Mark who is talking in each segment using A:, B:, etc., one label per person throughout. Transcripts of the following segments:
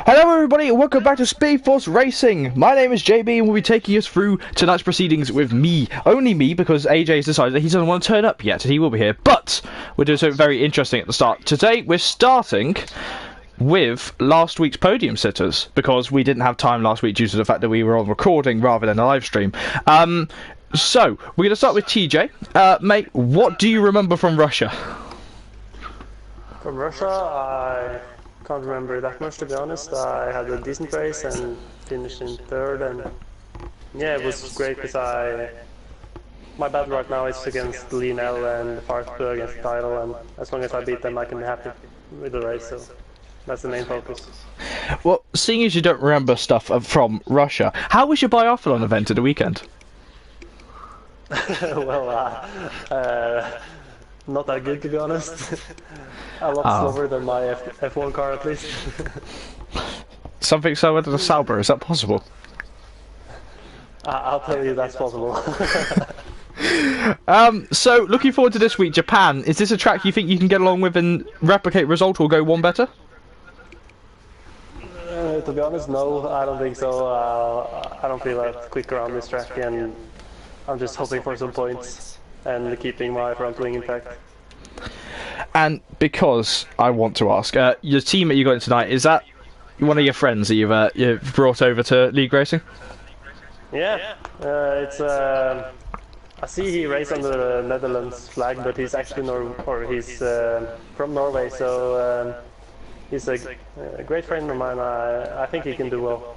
A: Hello everybody and welcome back to SpeedForce Racing. My name is JB and we'll be taking us through tonight's proceedings with me. Only me, because AJ has decided that he doesn't want to turn up yet and he will be here. But we're doing something very interesting at the start. Today we're starting with last week's podium sitters, because we didn't have time last week due to the fact that we were on recording rather than a live stream. So we're going to start with TJ. Mate, what do you remember from Russia?
B: From Russia, I can't remember that much, to be honest. I had a decent race and finished in third, and yeah, it was great because my battle right now is against Lionel and Farsberg against the title, and as long as I beat them I can be happy with the race, so that's the main focus.
A: Well, seeing as you don't remember stuff from Russia, how was your biathlon event at the weekend?
B: Well, not that good, to be honest. A lot slower than my F1 car, at least.
A: Something slower than a Sauber, is that possible?
B: I'll tell you that's possible.
A: So, looking forward to this week, Japan. Is this a track you think you can get along with and replicate result or go one better?
B: To be honest, no, I don't think so. I don't feel that quick around this track, and I'm just hoping for some points and keeping my front wing intact.
A: And because I want to ask, your team that you got in tonight, is that one of your friends that you've brought over to League Racing?
B: Yeah, it's I see he races under the Netherlands flag, but he's actually he's from Norway, so he's a great friend of mine. I think he can do well.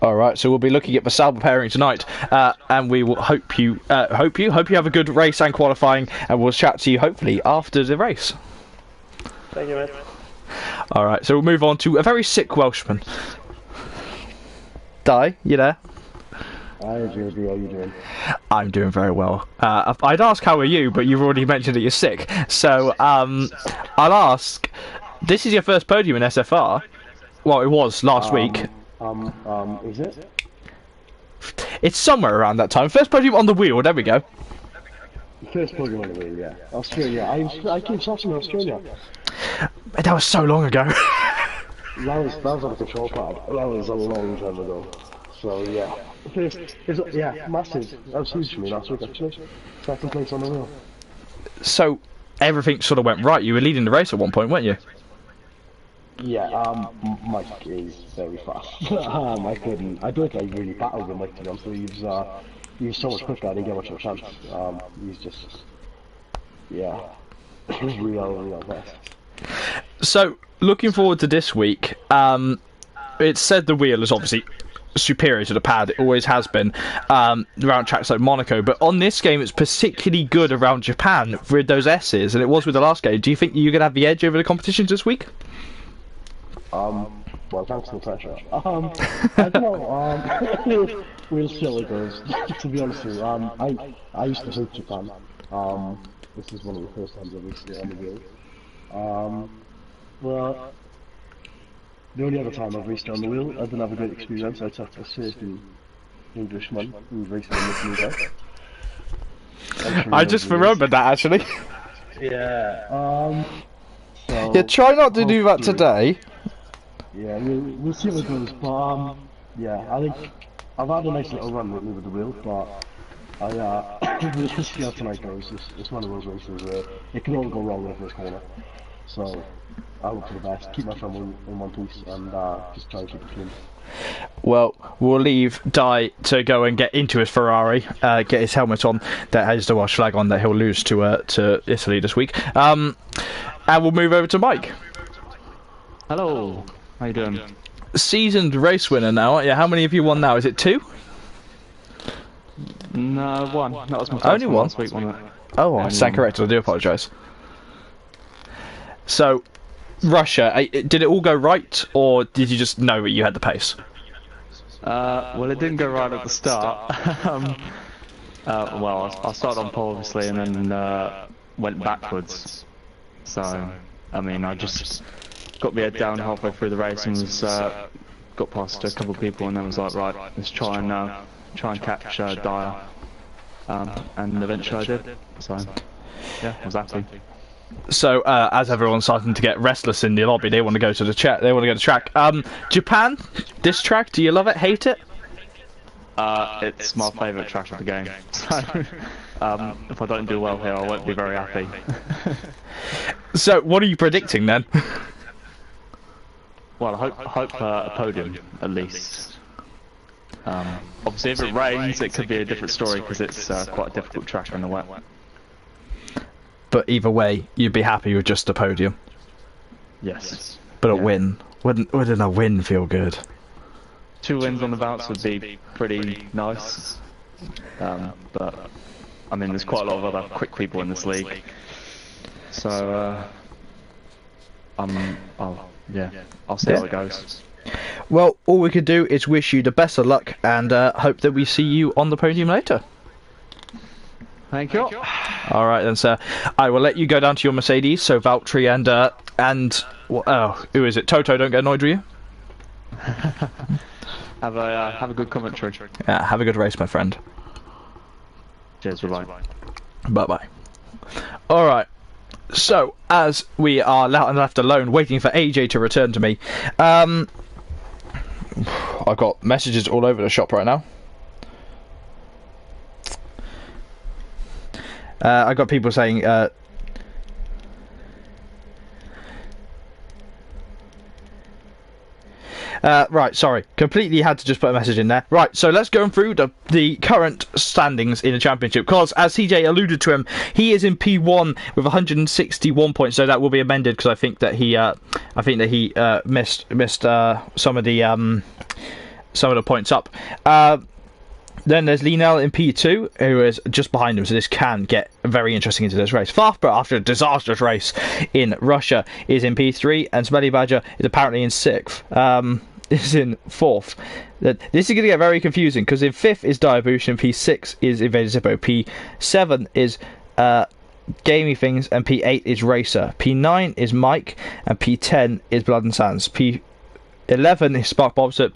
A: Alright, so we'll be looking at the Sauber pairing tonight, and we will hope you have a good race and qualifying, and we'll chat to you hopefully after the race.
B: Thank you, mate.
A: Alright, so we'll move on to a very sick Welshman. Di, you there?
C: Hi, JB, how you doing?
A: I'm doing very well. I'd ask how are you, but you've already mentioned that you're sick, so I'll ask, this is your first podium in SFR? Well, it was last week.
C: Is it?
A: It's somewhere around that time. First podium on the wheel, there we go.
C: First podium on the wheel, yeah. Australia. I came second in Australia.
A: That was so long ago.
C: that was on the control pad. That was a long time ago. So yeah. Yeah, massive. That was huge for me last week actually. Second place on the wheel. So
A: everything sort of went right. You were leading the race at one point, weren't you?
C: Yeah, Mike is very fast. I don't think I really battled with Mike, to be honest with you. He was so much quicker, I didn't get much of a chance. He's just, yeah, real best.
A: So, looking forward to this week, it said the wheel is obviously superior to the pad, it always has been, around tracks like Monaco, but on this game it's particularly good around Japan with those S's, and it was with the last game. Do you think you're going to have the edge over the competitions this week?
C: Well, thanks for the pressure. I don't know, we'll see how it goes, to be honest with you. I used to hate Japan. This is one of the first times I've reached it on the wheel. Well, the only other time I've raced on the wheel, I didn't have a great experience. I took a certain Englishman who was racing with me there.
A: I just remembered that, actually.
C: Yeah, so
A: yeah, try not to do that today.
C: Yeah, we'll see how it goes, but yeah, I think I've had a nice little run with the wheel, but we'll see how tonight goes. It's one of those races where it can all go wrong in the first corner, so I hope for the best, keep my front wheel in one piece, and just try and keep it clean.
A: Well, we'll leave Di to go and get into his Ferrari, get his helmet on that has the Welsh flag on that he'll lose to Italy this week, and we'll move over to Mike.
D: Hello. How you doing?
A: Seasoned race winner now, aren't you? How many have you won now? Is it 2?
D: No, 1. That was my first
A: Only one?
D: last week, wasn't it?
A: Oh, I stand corrected. I do apologise. So, Russia, did it all go right, or did you just know that you had the pace?
D: Well, it didn't go right at the start. Well, I started on pole, obviously, and then went backwards. So, I mean, I just got my head down halfway through the race and was got past a couple of people, and then was like, right, let's try and catch Dyer, and eventually I did. So yeah, I was happy.
A: So, as everyone's starting to get restless in the lobby, they want to go to the chat. They want to go to the track. Japan, this track, do you love it? Hate it?
D: It's my favourite track of the game. So, if I don't do well here, I won't be very happy.
A: So, what are you predicting then?
D: Well, I hope a podium at least. Obviously, if it rains, it could be a different story because it's quite a difficult track in the wet.
A: But either way, you'd be happy with just a podium.
D: Yes.
A: But a win. Wouldn't a win feel good?
D: 2 wins on the bounce would be pretty nice. But, I mean, there's quite a lot of other quick people in this league. So, I'll see how it goes.
A: Well, all we could do is wish you the best of luck and hope that we see you on the podium later.
D: Thank you.
A: All right then, sir. I will let you go down to your Mercedes. So Valtteri and who is it? Toto, don't get annoyed with you.
D: Have a good commentary.
A: Yeah, have a good race, my friend.
D: Cheers, bye.
A: Bye bye. All right. So as we are left alone, waiting for AJ to return to me, I've got messages all over the shop right now. I got people saying, right, sorry, completely had to just put a message in there. Right, so let's go through the current standings in the championship, because as CJ alluded to him, he is in P1 with 161 points. So that will be amended because I think that he missed some of the points up. Then there's Lienel in P2, who is just behind him, so this can get very interesting into this race. Farfborough, after a disastrous race in Russia, is in P3, and Smelly Badger is apparently in 6th. Is in 4th. This is going to get very confusing, because in 5th is Diabush, and P6 is Invader Zippo, P7 is Gamey Things, and P8 is Racer. P9 is Mike, and P10 is Blood and Sands. P11 is Spark Bobster,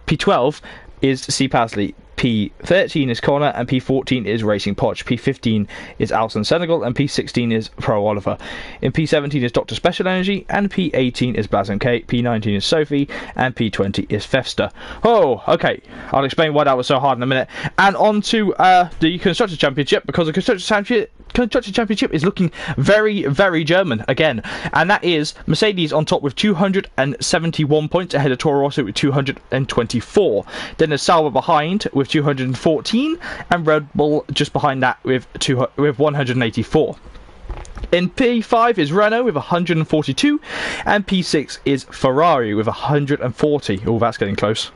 A: P12 is C. Pasley, P13 is Connor, and P14 is Racing Poch. P15 is Alson Senegal, and P16 is Pro Oliver. In P17 is Dr. Special Energy, and P18 is Blaz MK, P19 is Sophie, and P20 is Fefster. Oh, okay. I'll explain why that was so hard in a minute. And on to the Constructors Championship, because the Constructors Championship is looking very, very German again, and that is Mercedes on top with 271 points ahead of Toro Rosso with 224. Then there's Sauber behind with 214, and Red Bull just behind that with 184. In P5 is Renault with 142, and P6 is Ferrari with 140. Oh, that's getting close.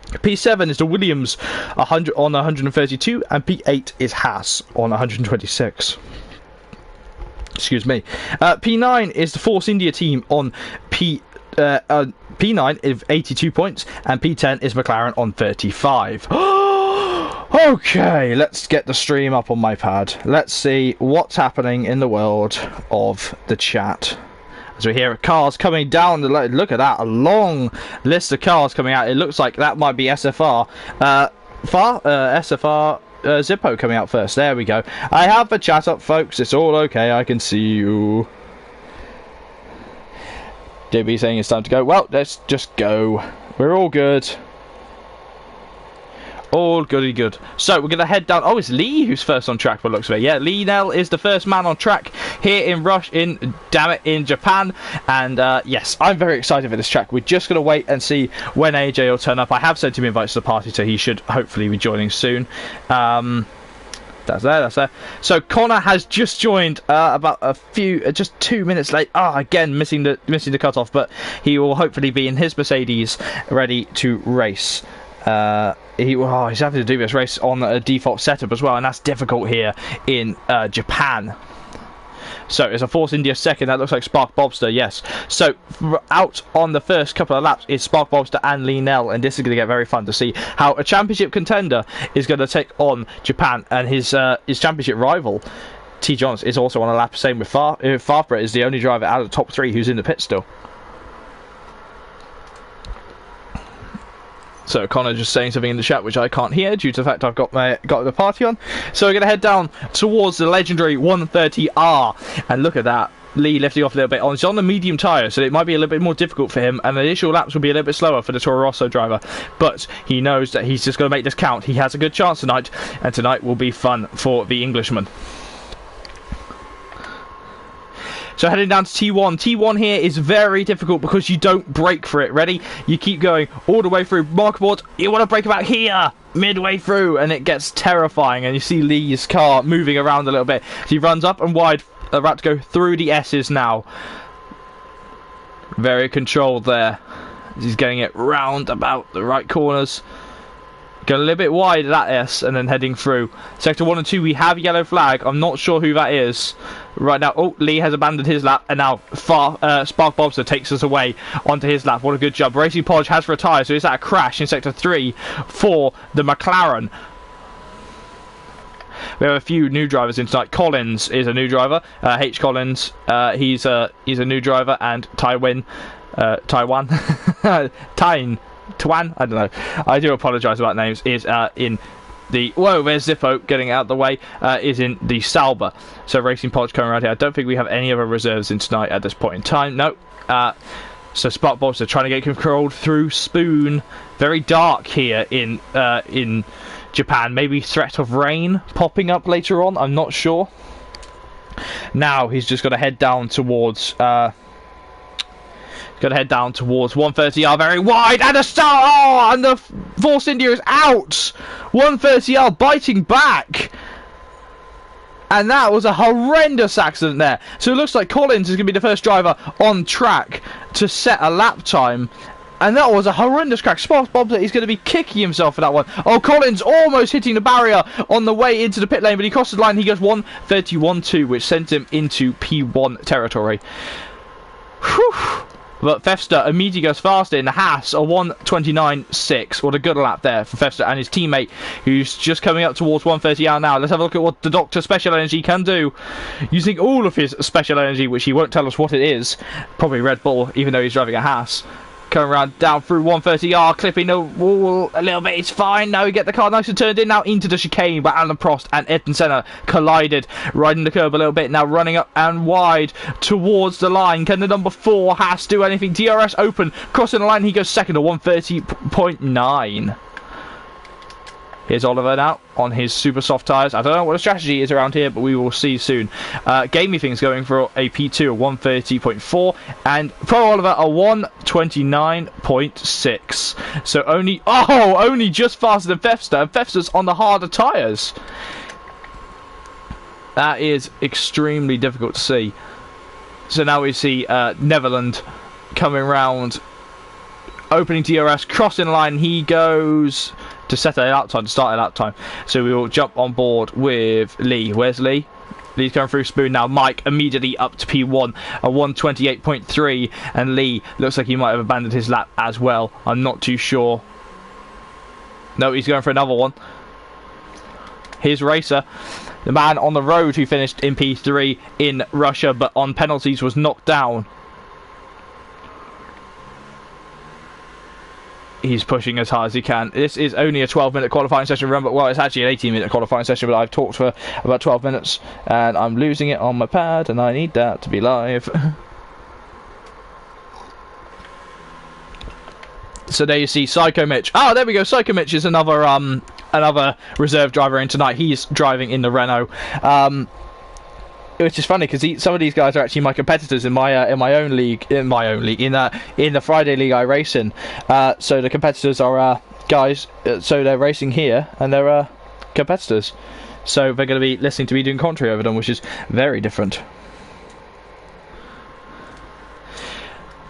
A: P7 is the Williams 100 on 132, and P8 is Haas on 126. Excuse me. P9 is the Force India team on P9 is 82 points, and P10 is McLaren on 35. Okay, let's get the stream up on my pad. Let's see what's happening in the world of the chat. As we hear cars coming down the road. Look at that, a long list of cars coming out. It looks like that might be SFR. SFR Zippo coming out first. There we go. I have the chat up, folks. It's all okay. I can see you. JB saying it's time to go. Well, let's just go. We're all good. All goody good. So we're going to head down. Oh, it's Lee who's first on track by the looks of it. Yeah, Lee Nell is the first man on track here in Japan. And yes, I'm very excited for this track. We're just going to wait and see when AJ will turn up. I have sent him invites to the party, so he should hopefully be joining soon. That's there. So Connor has just joined about just 2 minutes late. Again missing the cutoff, but he will hopefully be in his Mercedes ready to race. He's having to do this race on a default setup as well, and that's difficult here in Japan. So it's a Force India second. That looks like Spark Bobster, yes. So out on the first couple of laps is Spark Bobster and Lienel, and this is going to get very fun to see how a championship contender is going to take on Japan, and his championship rival T. Johns is also on a lap. Same with Farfborough is the only driver out of the top 3 who's in the pit still. So Connor just saying something in the chat which I can't hear due to the fact I've got the party on. So we're going to head down towards the legendary 130R, and look at that. Lee lifting off a little bit. He's on the medium tyre, so it might be a little bit more difficult for him, and the initial laps will be a little bit slower for the Toro Rosso driver. But he knows that he's just going to make this count. He has a good chance tonight, and tonight will be fun for the Englishman. So heading down to T1. T1 here is very difficult because you don't brake for it. Ready? You keep going all the way through. Marker board, you want to brake about here, midway through, and it gets terrifying. And you see Lee's car moving around a little bit. So he runs up and wide, about to go through the S's now. Very controlled there. He's getting it round about the right corners. Going a little bit wide at that S and then heading through. Sector 1 and 2, we have yellow flag. I'm not sure who that is right now. Oh, Lee has abandoned his lap, and now Spark Bobster takes us away onto his lap. What a good job. Racing Podge has retired, so is that a crash in Sector 3 for the McLaren? We have a few new drivers in tonight. Collins is a new driver. H. Collins, he's a new driver, and Taiwan, Twan, I don't know. I do apologise about names. Is in the there's Zippo getting out the way. Is in the Sauber. So Racing Podge coming around here. I don't think we have any other reserves in tonight at this point in time. No. So Spark Bobster trying to get controlled through Spoon. Very dark here in Japan. Maybe threat of rain popping up later on. I'm not sure. Now he's just got to head down towards. Going to head down towards 130R, very wide, and a start! Oh, and the Force India is out! 130R biting back! And that was a horrendous accident there. So it looks like Collins is going to be the first driver on track to set a lap time. And that was a horrendous crash. Sparks Bobster is going to be kicking himself for that one. Oh, Collins almost hitting the barrier on the way into the pit lane, but he crosses the line. He goes 1:31.2, which sends him into P1 territory. Whew. But Fefster immediately goes faster in the Haas, a 1:29.6. What a good lap there for Fefster and his teammate, who's just coming up towards 130R now. Let's have a look at what the Doctor Special Energy can do. Using all of his special energy, which he won't tell us what it is. Probably Red Bull, even though he's driving a Haas. Coming around down through 130R, clipping the wall a little bit. It's fine. Now we get the car nice and turned in. Now into the chicane where Alan Prost and Ayrton Senna collided. Riding the curb a little bit. Now running up and wide towards the line. Can the number 4 Haas do anything? DRS open. Crossing the line. He goes second at 1:30.9. Here's Oliver now on his super soft tyres. I don't know what the strategy is around here, but we will see soon. Gamey things going for a P2 at 1:30.4, and Pro Oliver a 1:29.6. So only just faster than Fefster, and Fefster's on the harder tyres. That is extremely difficult to see. So now we see Netherland coming round, opening DRS, crossing the line. He goes to set a lap time, to start a lap time. So we will jump on board with Lee. Where's Lee? Lee's going through Spoon now. Mike immediately up to P1, a 1:28.3, and Lee looks like he might have abandoned his lap as well. I'm not too sure. No, he's going for another one. Here's Racer, the man on the road who finished in P3 in Russia, but on penalties was knocked down. He's pushing as hard as he can. This is only a 12-minute qualifying session. Remember, well, it's actually an 18-minute qualifying session, but I've talked for about 12 minutes, and I'm losing it on my pad, and I need that to be live. So there you see Psycho Mitch. Oh, there we go. Psycho Mitch is another reserve driver in tonight. He's driving in the Renault. Which is funny because some of these guys are actually my competitors in my own league, in the Friday league I race in. So the competitors are guys. So they're racing here and they're competitors. So they're going to be listening to me doing commentary over them, which is very different.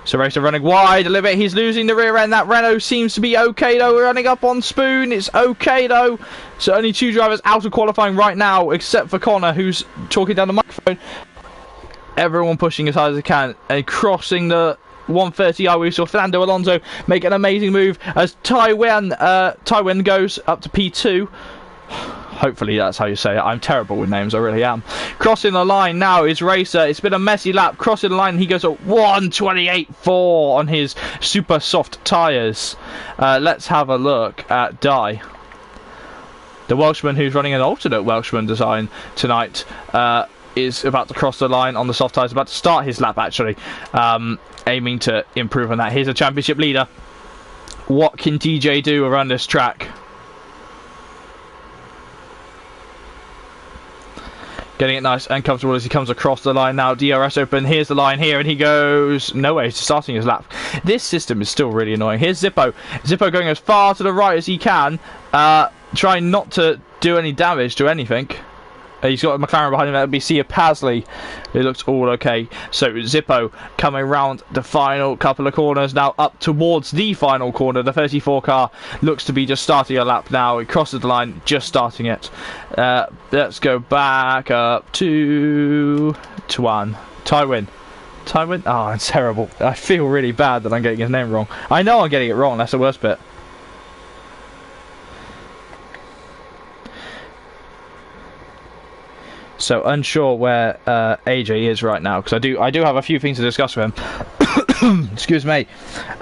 A: So Racer running wide a little bit. He's losing the rear end. That Renault seems to be okay though. We're running up on Spoon. It's okay though. So only 2 drivers out of qualifying right now, except for Connor, who's talking down the microphone. Everyone pushing as hard as they can and crossing the 130R. We saw Fernando Alonso make an amazing move as Taiwan goes up to P2. Hopefully that's how you say it. I'm terrible with names, I really am. Crossing the line now is Racer. It's been a messy lap. Crossing the line, he goes at 1:28.4 on his super soft tyres. Let's have a look at Dye. The Welshman, who's running an alternate Welshman design tonight, is about to cross the line on the soft tyres, about to start his lap actually, aiming to improve on that. Here's a championship leader. What can DJ do around this track? Getting it nice and comfortable as he comes across the line now. DRS open, here's the line here, and he goes nowhere. He's starting his lap. This system is still really annoying. Here's Zippo. Zippo going as far to the right as he can, trying not to do any damage to anything. He's got a McLaren behind him. That would be Sia Pasley. It looks all okay. So Zippo coming round the final couple of corners now, up towards the final corner. The 34 car looks to be just starting a lap now. He crosses the line, just starting it. Let's go back up to Tuan. Tywin. Tywin? Oh, it's terrible. I feel really bad that I'm getting his name wrong. I know I'm getting it wrong. That's the worst bit. So unsure where AJ is right now, because I do have a few things to discuss with him. Excuse me.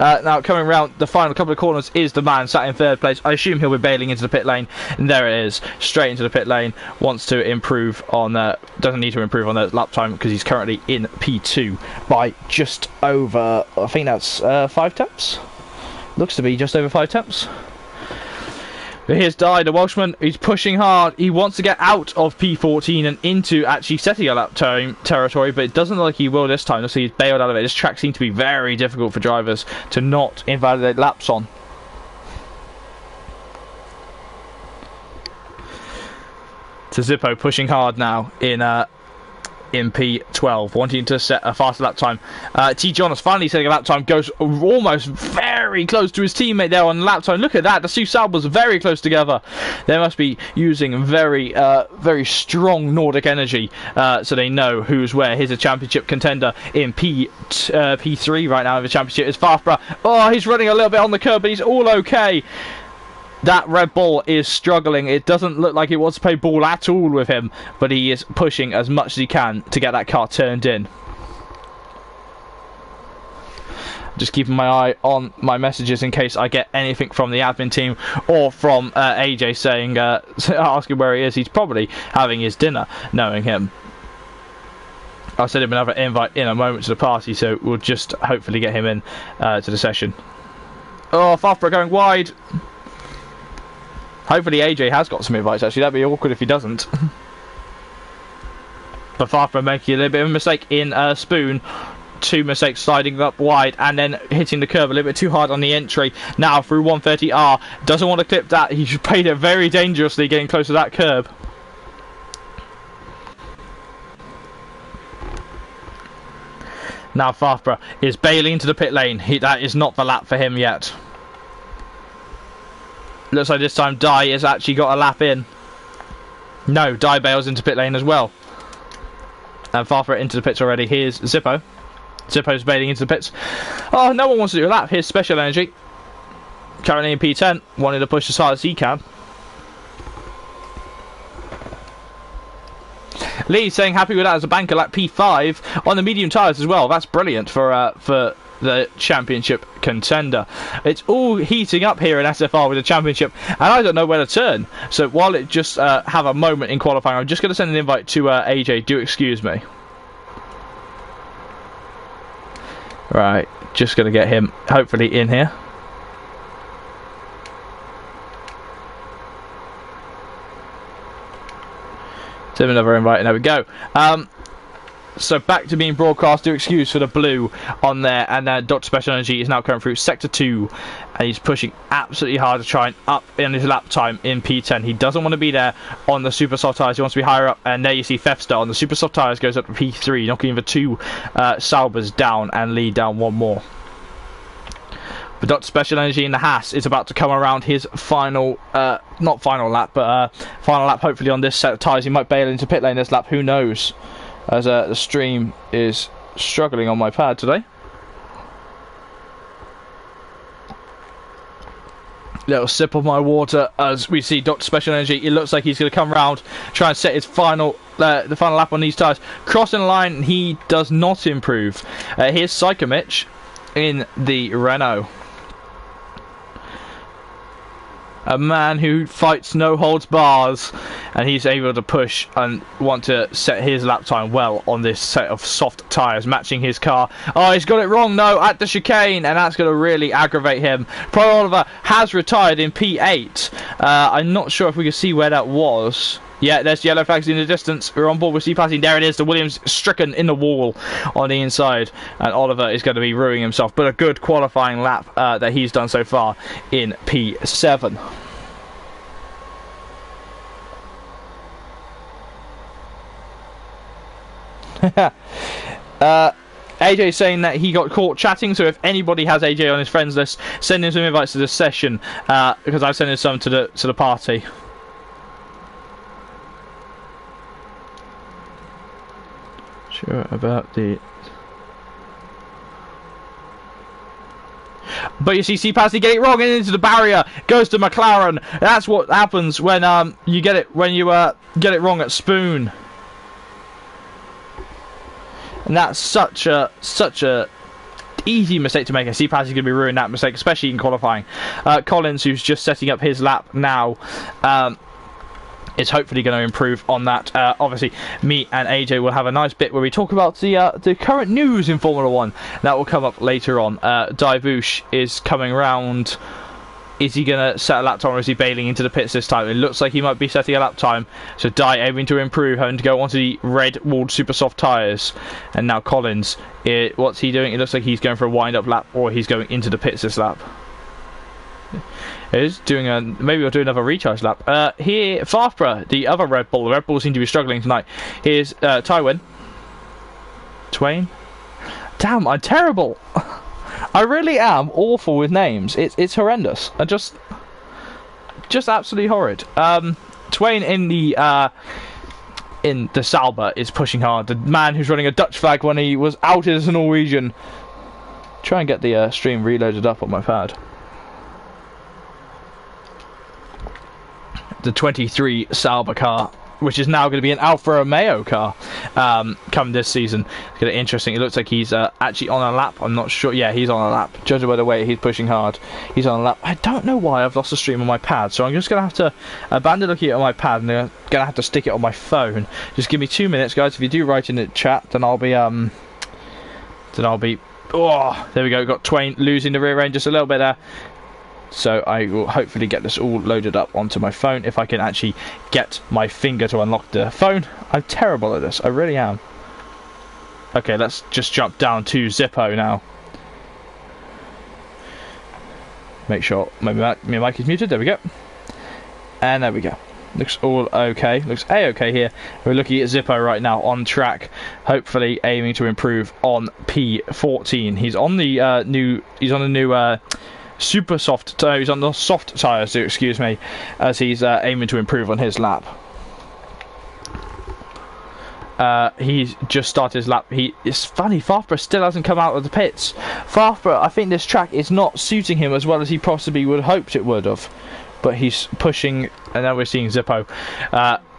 A: Now coming round the final couple of corners is the man sat in third place. I assume he'll be bailing into the pit lane, and there it is, straight into the pit lane. Wants to improve on doesn't need to improve on the lap time because he's currently in P2 by just over, I think that's 5 tenths. Looks to be just over 5 tenths. But here's Dye, the Welshman. He's pushing hard. He wants to get out of P14 and into actually setting a lap time territory, but it doesn't look like he will this time. So he's bailed out of it. This track seems to be very difficult for drivers to not invalidate laps on. So Zippo pushing hard now in P12, wanting to set a faster lap time. T. Jonas finally setting a lap time, goes almost very close to his teammate there on the lap time. Look at that, the two Saubers very close together. They must be using very strong Nordic energy, so they know who's where. Here's a championship contender in P3 right now in the championship. It's Farfborough. Oh, he's running a little bit on the curb, but he's all okay. That Red Bull is struggling. It doesn't look like it wants to play ball at all with him, but he is pushing as much as he can to get that car turned in. Just keeping my eye on my messages in case I get anything from the admin team or from AJ saying, asking where he is. He's probably having his dinner, knowing him. I'll send him another invite in a moment to the party, so we'll just hopefully get him in to the session. Oh, Farfborough going wide. Hopefully AJ has got some invites, actually. That'd be awkward if he doesn't. But Farfborough making a little bit of a mistake in Spoon. 2 mistakes, sliding up wide and then hitting the curb a little bit too hard on the entry. Now through 130R. Doesn't want to clip that. He played it very dangerously, getting close to that curb. Now Farfborough is bailing into the pit lane. That is not the lap for him yet. Looks like this time Dye has actually got a lap in. No, Dye bails into pit lane as well. And Farfborough into the pits already. Here's Zippo. Zippo's bailing into the pits. Oh, no one wants to do a lap. Here's Special Energy. Currently in P10. Wanting to push as hard as he can. Lee saying happy with that as a banker lap P5 on the medium tyres as well. That's brilliant for the championship contender. It's all heating up here in SFR with the championship, and I don't know where to turn. So while it just have a moment in qualifying, I'm just going to send an invite to AJ. Do excuse me. Right, just going to get him hopefully in here. Send another invite, and there we go. So back to being broadcast. Do excuse for the blue on there, and Dr. Special Energy is now coming through sector 2, and he's pushing absolutely hard to try and up in his lap time in P10. He doesn't want to be there on the super soft tyres. He wants to be higher up, and there you see Thefster on the super soft tyres goes up to P3, knocking the 2 Saubers down and lead down 1 more. But Dr. Special Energy in the Haas is about to come around his final, not final lap, but final lap hopefully on this set of tyres. He might bail into pit lane this lap, who knows? As the stream is struggling on my pad today. Little sip of my water as we see Dr. Special Energy. It looks like he's going to come round, try and set his final the final lap on these tyres. Crossing the line, he does not improve. Here's Psychomich in the Renault. A man who fights no holds bars, and he's able to push and want to set his lap time well on this set of soft tyres, matching his car. Oh, he's got it wrong though at the chicane, and that's going to really aggravate him. Pro Oliver has retired in P8. I'm not sure if we can see where that was. Yeah, there's yellow flags in the distance. We're on board with passing. There it is. The Williams stricken in the wall on the inside. And Oliver is going to be ruining himself. But a good qualifying lap that he's done so far in P7. AJ saying that he got caught chatting, so if anybody has AJ on his friends list, send him some invites to the session, because I've sent him some to the party. Sure about the... But you see Passy get it wrong and into the barrier, goes to McLaren. That's what happens when you get it get it wrong at Spoon. And that's such a easy mistake to make. I see Passy going to be ruining that mistake, especially in qualifying. Collins, who's just setting up his lap now, is hopefully going to improve on that. Obviously, me and AJ will have a nice bit where we talk about the current news in Formula 1. That will come up later on. Divush is coming round. Is he going to set a lap time, or is he bailing into the pits this time? It looks like he might be setting a lap time. So Di aiming to improve, having to go onto the red-walled super soft tyres. And now Collins, what's he doing? It looks like he's going for a wind-up lap, or he's going into the pits this lap. Is doing maybe we'll do another recharge lap. Here, Farfborough, the other Red Bull. The Red Bull seem to be struggling tonight. Here's Tywin. Twain. Damn, I'm terrible. I really am awful with names. It's horrendous. I just absolutely horrid. Twain in the Sauber is pushing hard. The man who's running a Dutch flag when he was outed as a Norwegian. Try and get the stream reloaded up on my pad. The 23 Sauber car, which is now going to be an Alfa Romeo car come this season. It's going to be interesting. It looks like he's actually on a lap. I'm not sure. Yeah, he's on a lap. Judging by the way he's pushing hard, he's on a lap. I don't know why I've lost the stream on my pad, so I'm just going to have to abandon looking at my pad, and I'm going to have to stick it on my phone. Just give me 2 minutes, guys. If you do write in the chat, then I'll be oh, there we go. Got Twain losing the rear end just a little bit there. So I will hopefully get this all loaded up onto my phone if I can actually get my finger to unlock the phone. I'm terrible at this, I really am. Okay, let's just jump down to Zippo now. Make sure my mic is muted, there we go. And there we go. Looks all okay, looks a-okay here. We're looking at Zippo right now on track, hopefully aiming to improve on P14. He's on the new super soft, he's on the soft tyres, excuse me, as he's aiming to improve on his lap. He's just started his lap. It's funny, Farfborough still hasn't come out of the pits. Farfborough, I think this track is not suiting him as well as he possibly would have hoped it would have. But he's pushing, and now we're seeing Zippo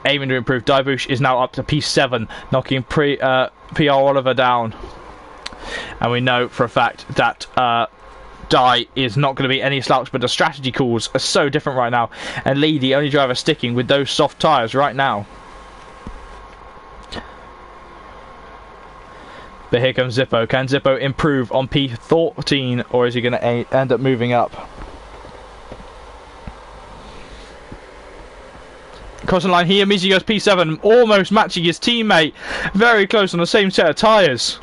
A: aiming to improve. Divush is now up to P7, knocking PR Oliver down. And we know for a fact that Di is not going to be any slouch, but the strategy calls are so different right now, and Lee, the only driver sticking with those soft tyres right now. But here comes Zippo. Can Zippo improve on P14, or is he going to end up moving up? Crossing line here, Mizzy goes P7, almost matching his teammate, very close on the same set of tyres.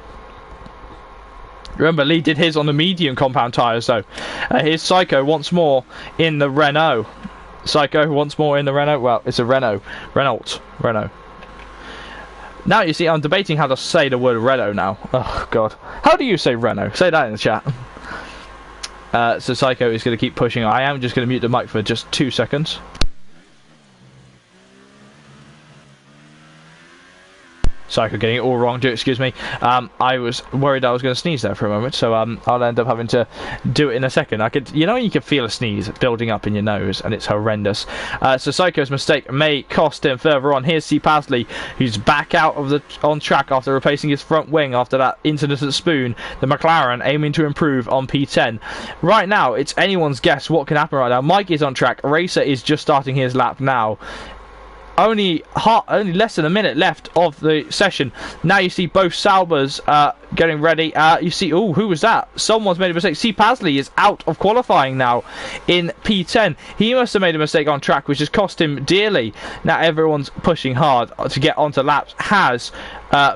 A: Remember, Lee did his on the medium compound tyres, though. Here's Psycho once more in the Renault. Psycho once more in the Renault. Well, it's a Renault. Renault. Now, you see, I'm debating how to say the word Renault now. Oh, God. How do you say Renault? Say that in the chat. So Psycho is going to keep pushing. I am just going to mute the mic for just 2 seconds. Psycho getting it all wrong. Do excuse me. I was worried I was going to sneeze there for a moment, so I'll end up having to do it in a second. I could, you know, you can feel a sneeze building up in your nose, and it's horrendous. So Psycho's mistake may cost him further on. Here's C. Pasley, who's back out of the on track after replacing his front wing after that incident at Spoon. The McLaren aiming to improve on P10. Right now, it's anyone's guess what can happen right now. Mike is on track. Racer is just starting his lap now. Only less than a minute left of the session. Now you see both Saubers getting ready. You see, oh, who was that? Someone's made a mistake. C. Pasley is out of qualifying now in P10. He must have made a mistake on track, which has cost him dearly. Now everyone's pushing hard to get onto laps. Has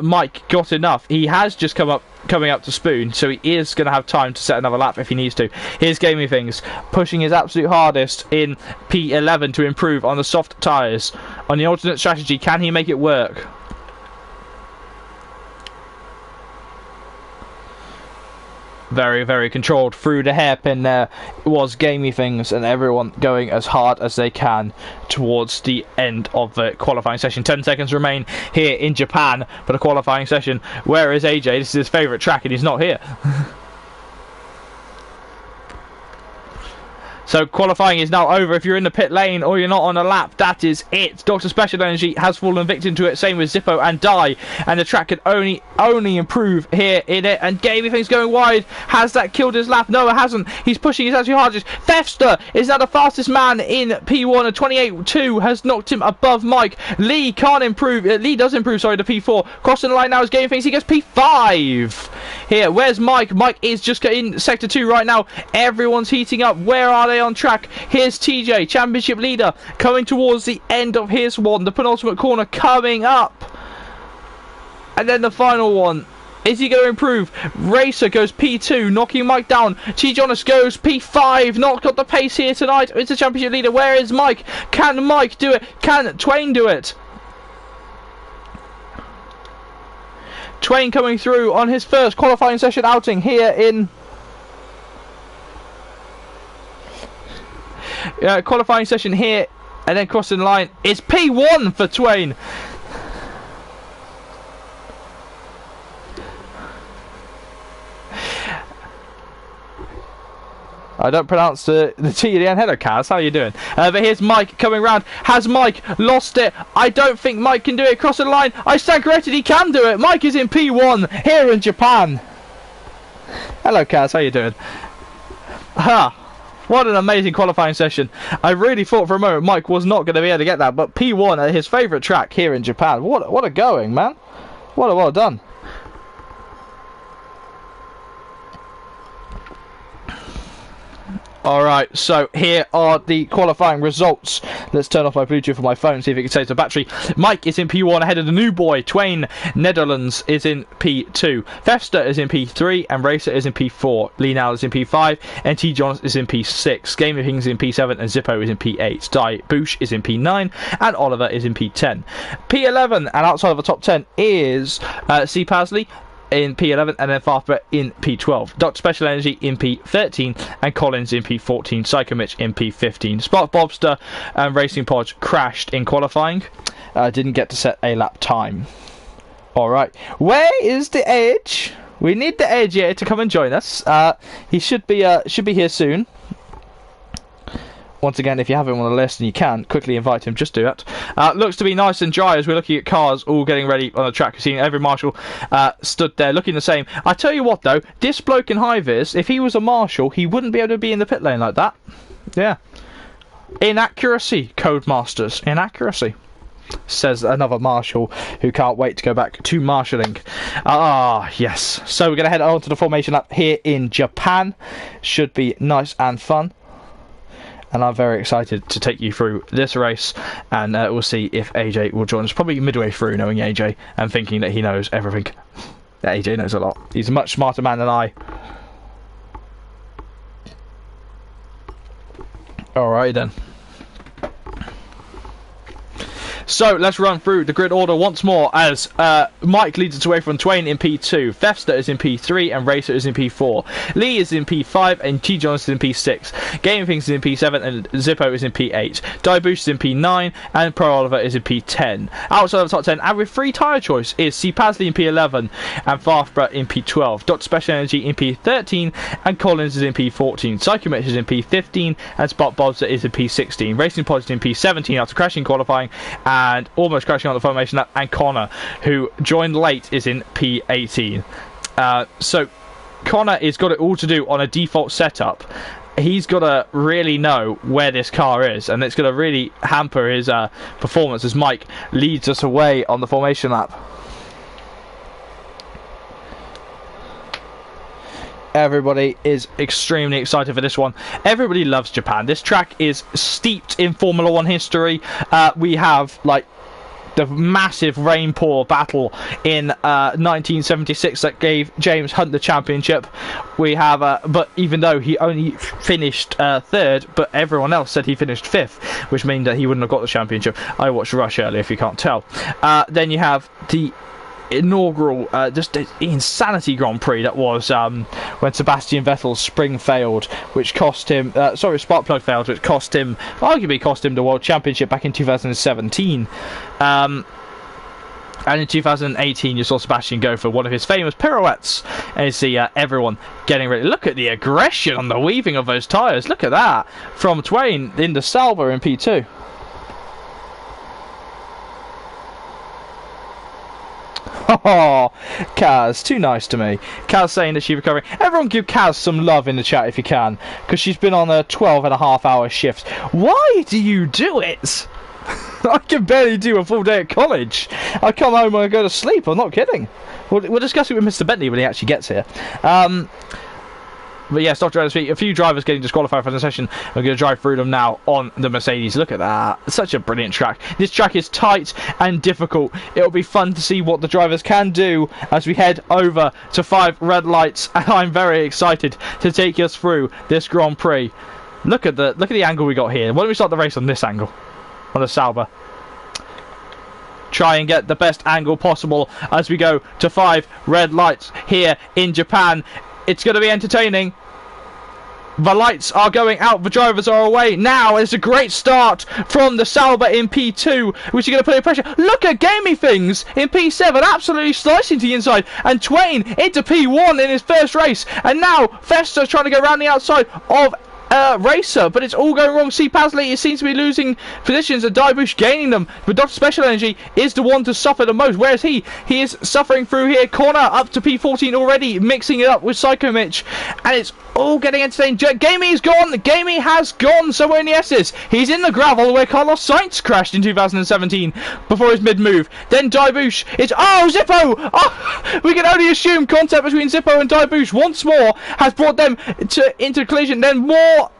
A: Mike got enough? He has just coming up to Spoon, so he is going to have time to set another lap if he needs to. Here's Gaming Things pushing his absolute hardest in P11 to improve on the soft tyres. On the alternate strategy, can he make it work? Very, very controlled through the hairpin there was Gaming Things, and everyone going as hard as they can towards the end of the qualifying session. 10 seconds remain here in Japan for the qualifying session. Where is AJ? This is his favourite track and he's not here. So qualifying is now over. If you're in the pit lane or you're not on a lap, that is it. Dr. Special Energy has fallen victim to it. Same with Zippo and Die. And the track can only improve here in it. And Gaming Things going wide. Has that killed his lap? No, it hasn't. He's pushing his absolute hardest. Thefster is now the fastest man in P1. And 28.2 has knocked him above Mike. Lee can't improve. Lee does improve, sorry, to P4. Crossing the line now is Gaming Things. He gets P5. Here, where's Mike? Mike is just in Sector 2 right now. Everyone's heating up. Where are they on track? Here's TJ, championship leader, coming towards the end of his one. The penultimate corner coming up. And then the final one. Is he going to improve? Racer goes P2, knocking Mike down. T. Jonas goes P5. Not got the pace here tonight. It's the championship leader. Where is Mike? Can Mike do it? Can Twain do it? Twain coming through on his first qualifying session outing here in qualifying session here, and then crossing the line. It's P1 for Twain. I don't pronounce the T at the end. Hello, Kaz. How are you doing? But here's Mike coming round. Has Mike lost it? I don't think Mike can do it. Crossing the line. I stand corrected. He can do it. Mike is in P1 here in Japan. Hello, Kaz. How are you doing? Ha! What an amazing qualifying session. I really thought for a moment Mike was not going to be able to get that, but P1 at his favourite track here in Japan. What a going, man. What a well done. Alright, so here are the qualifying results. Let's turn off my Bluetooth on my phone, see if it can save the battery. Mike is in P1 ahead of the new boy. Twain, Netherlands, is in P2. Thefster is in P3, and Racer is in P4. Lee Nowell is in P5, and T. Jonas is in P6. Gaming Things is in P7, and Zippo is in P8. Die Boosh is in P9, and Oliver is in P10. P11, and outside of the top 10, is C. Pasley in P11, and then Farfra in P12. Dr. Special Energy in P13, and Collins in P14. Psycho Mitch in P15. Spark Bobster and Racing Podge crashed in qualifying. Didn't get to set a lap time. Alright, where is the Edge? We need the Edge here to come and join us. He should be here soon. Once again, if you have him on the list and you can, quickly invite him, just do that. Looks to be nice and dry as we're looking at cars all getting ready on the track. We're seeing every marshal stood there looking the same. I tell you what though, this bloke in high-vis, if he was a marshal, he wouldn't be able to be in the pit lane like that. Yeah. Inaccuracy, Codemasters. Inaccuracy. Says another marshal who can't wait to go back to marshalling. Ah, yes. So we're going to head on to the formation lap here in Japan. Should be nice and fun. And I'm very excited to take you through this race, and we'll see if AJ will join us probably midway through, knowing AJ and thinking that he knows everything. Yeah, AJ knows a lot. He's a much smarter man than I. Alright then. So let's run through the grid order once more as Mike leads us away from Twain in P2, Fefster is in P3 and Racer is in P4, Lee is in P5 and T. Johnson is in P6, Gaming Things is in P7 and Zippo is in P8, Diboosh is in P9 and Pro Oliver is in P10. Outside of the top 10 and with free tyre choice is C. Pasley in P11 and Farfborough in P12, Dr. Special Energy in P13 and Collins is in P14, Psychometric is in P15 and Spot Bobster is in P16, Racing Pod is in P17 after crashing qualifying and almost crashing on the formation lap, and Connor, who joined late, is in P18. So Connor has got it all to do on a default setup. He's got to really know where this car is, and it's going to really hamper his performance as Mike leads us away on the formation lap. Everybody is extremely excited for this one. Everybody loves Japan. This track is steeped in Formula 1 history. We have like the massive rainpour battle in 1976 that gave James Hunt the championship. We have, but even though he only finished third, but everyone else said he finished fifth, which means that he wouldn't have got the championship. I watched Rush earlier, if you can't tell. Then you have the inaugural just insanity Grand Prix that was when Sebastian Vettel's spring failed, which cost him spark plug failed, which arguably cost him the world championship back in 2017. And in 2018 you saw Sebastian go for one of his famous pirouettes, and you see everyone getting ready. Look at the aggression on the weaving of those tyres. Look at that from Twain in the Sauber in P2. Oh, Kaz, too nice to me. Kaz saying that she's recovering. Everyone give Kaz some love in the chat if you can, because she's been on a 12.5-hour shift. Why do you do it? I can barely do a full day at college. I come home and I go to sleep. I'm not kidding. We'll discuss it with Mr. Bentley when he actually gets here. But yeah, stop driving speed. A few drivers getting disqualified from the session. We're going to drive through them now on the Mercedes. Look at that. It's such a brilliant track. This track is tight and difficult. It'll be fun to see what the drivers can do as we head over to 5 red lights. And I'm very excited to take us through this Grand Prix. Look at the angle we got here. Why don't we start the race on this angle? On the Sauber. Try and get the best angle possible as we go to 5 red lights here in Japan. It's going to be entertaining. The lights are going out, the drivers are away. Now it's a great start from the Sauber in P2, which is going to put in pressure. Look at Gaming Things in P7, absolutely slicing to the inside. And Twain into P1 in his first race. And now Fester trying to go around the outside of Racer, but it's all going wrong. See, Pasley, it seems to be losing positions, and Diboosh gaining them, but Dr. Special Energy is the one to suffer the most. Whereas he is suffering through here. Corner up to P14 already, mixing it up with Psycho Mitch, and it's all getting entertaining. Gamey's gone. Gamey has gone somewhere in the S's. He's in the gravel where Carlos Sainz crashed in 2017 before his mid-move. Then Diboosh is... Oh, Zippo! Oh, we can only assume contact between Zippo and Diboosh once more has brought them into collision. Then more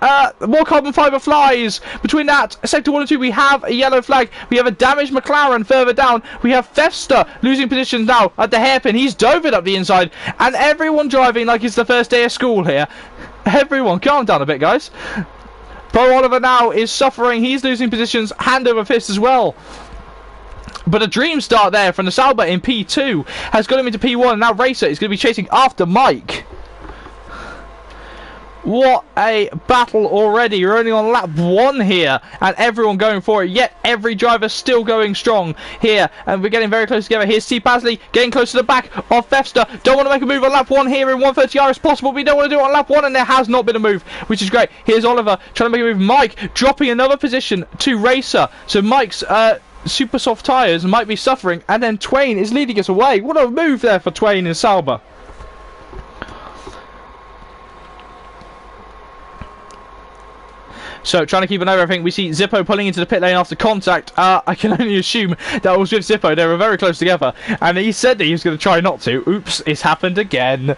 A: carbon fibre flies. Between that, sector 1 and 2, we have a yellow flag. We have a damaged McLaren further down. We have Fefster losing positions now at the hairpin. He's dove it up the inside. And everyone driving like it's the first day of school here. Everyone, calm down a bit, guys. Pro Oliver now is suffering. He's losing positions hand over fist as well. But a dream start there from the Sauber in P2 has got him into P1. And now Racer is going to be chasing after Mike. What a battle already. We're only on lap 1 here, and everyone going for it, yet every driver still going strong here, and we're getting very close together. Here's Steve Pasley getting close to the back of Fefster. Don't want to make a move on lap 1 here in 130R as possible. We don't want to do it on lap 1, and there has not been a move, which is great. Here's Oliver trying to make a move. Mike dropping another position to Racer, so Mike's super soft tyres might be suffering, and then Twain is leading us away. What a move there for Twain in Sauber. So, trying to keep an eye on everything. We see Zippo pulling into the pit lane after contact. I can only assume that was with Zippo. They were very close together. And he said that he was going to try not to. Oops, it's happened again.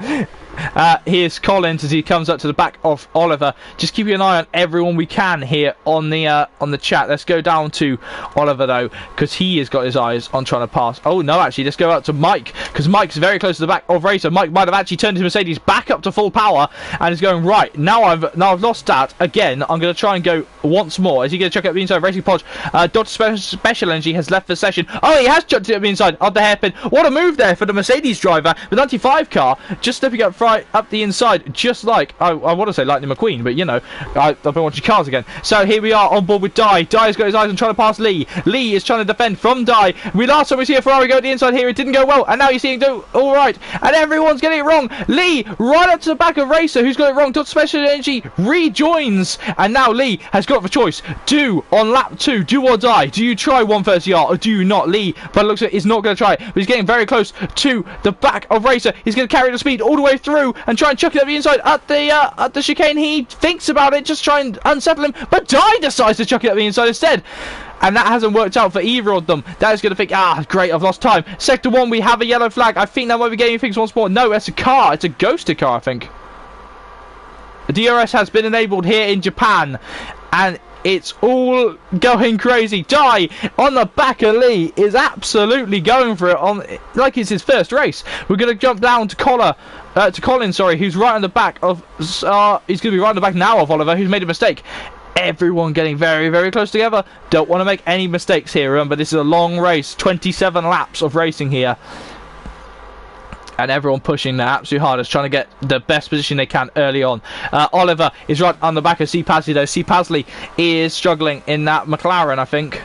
A: Here's Collins as he comes up to the back of Oliver. Just keeping an eye on everyone we can here on the chat. Let's go down to Oliver though, because he has got his eyes on trying to pass. Oh no, actually, let's go out to Mike, because Mike's very close to the back of Racer. Mike might have actually turned his Mercedes back up to full power and is going right. Now I've lost that again. I'm going to try and go once more. Is he going to check out the inside? Racing Podge. Dr. Special Energy has left the session. Oh, he has chucked it up the inside of the hairpin. What a move there for the Mercedes driver. The 95 car just stepping up right up the inside, just like I want to say Lightning McQueen, but you know, I've been watching cars again. So here we are on board with Dye. Dye's got his eyes on trying to pass Lee. Lee is trying to defend from Dye. We last time we see a Ferrari go to the inside here, it didn't go well, and now you're seeing do all right, and everyone's getting it wrong. Lee right up to the back of Racer, who's got it wrong. Dr. Special Energy rejoins, and now Lee has got the choice. Do on lap 2, do or die. Do you try 130R or do you not? Lee, but it looks like he's not going to try it, but he's getting very close to the back of Racer. He's going to carry the speed all the way through and try and chuck it up the inside at the chicane. He thinks about it, just try and unsettle him, but Dye decides to chuck it up the inside instead. And that hasn't worked out for either of them. That is going to think, great, I've lost time. Sector 1, we have a yellow flag. I think that might be getting things once more. No, it's a car. It's a ghosted car, I think. The DRS has been enabled here in Japan, and it's all going crazy. Dye on the back of Lee is absolutely going for it, like it's his first race. We're going to jump down to Colin, sorry, who's right on the back of. He's going to be right on the back now of Oliver, who's made a mistake. Everyone getting very, very close together. Don't want to make any mistakes here. Remember, this is a long race, 27 laps of racing here. And everyone pushing their absolute hardest, trying to get the best position they can early on. Oliver is right on the back of C. Pasley, though. C. Pasley is struggling in that McLaren, I think.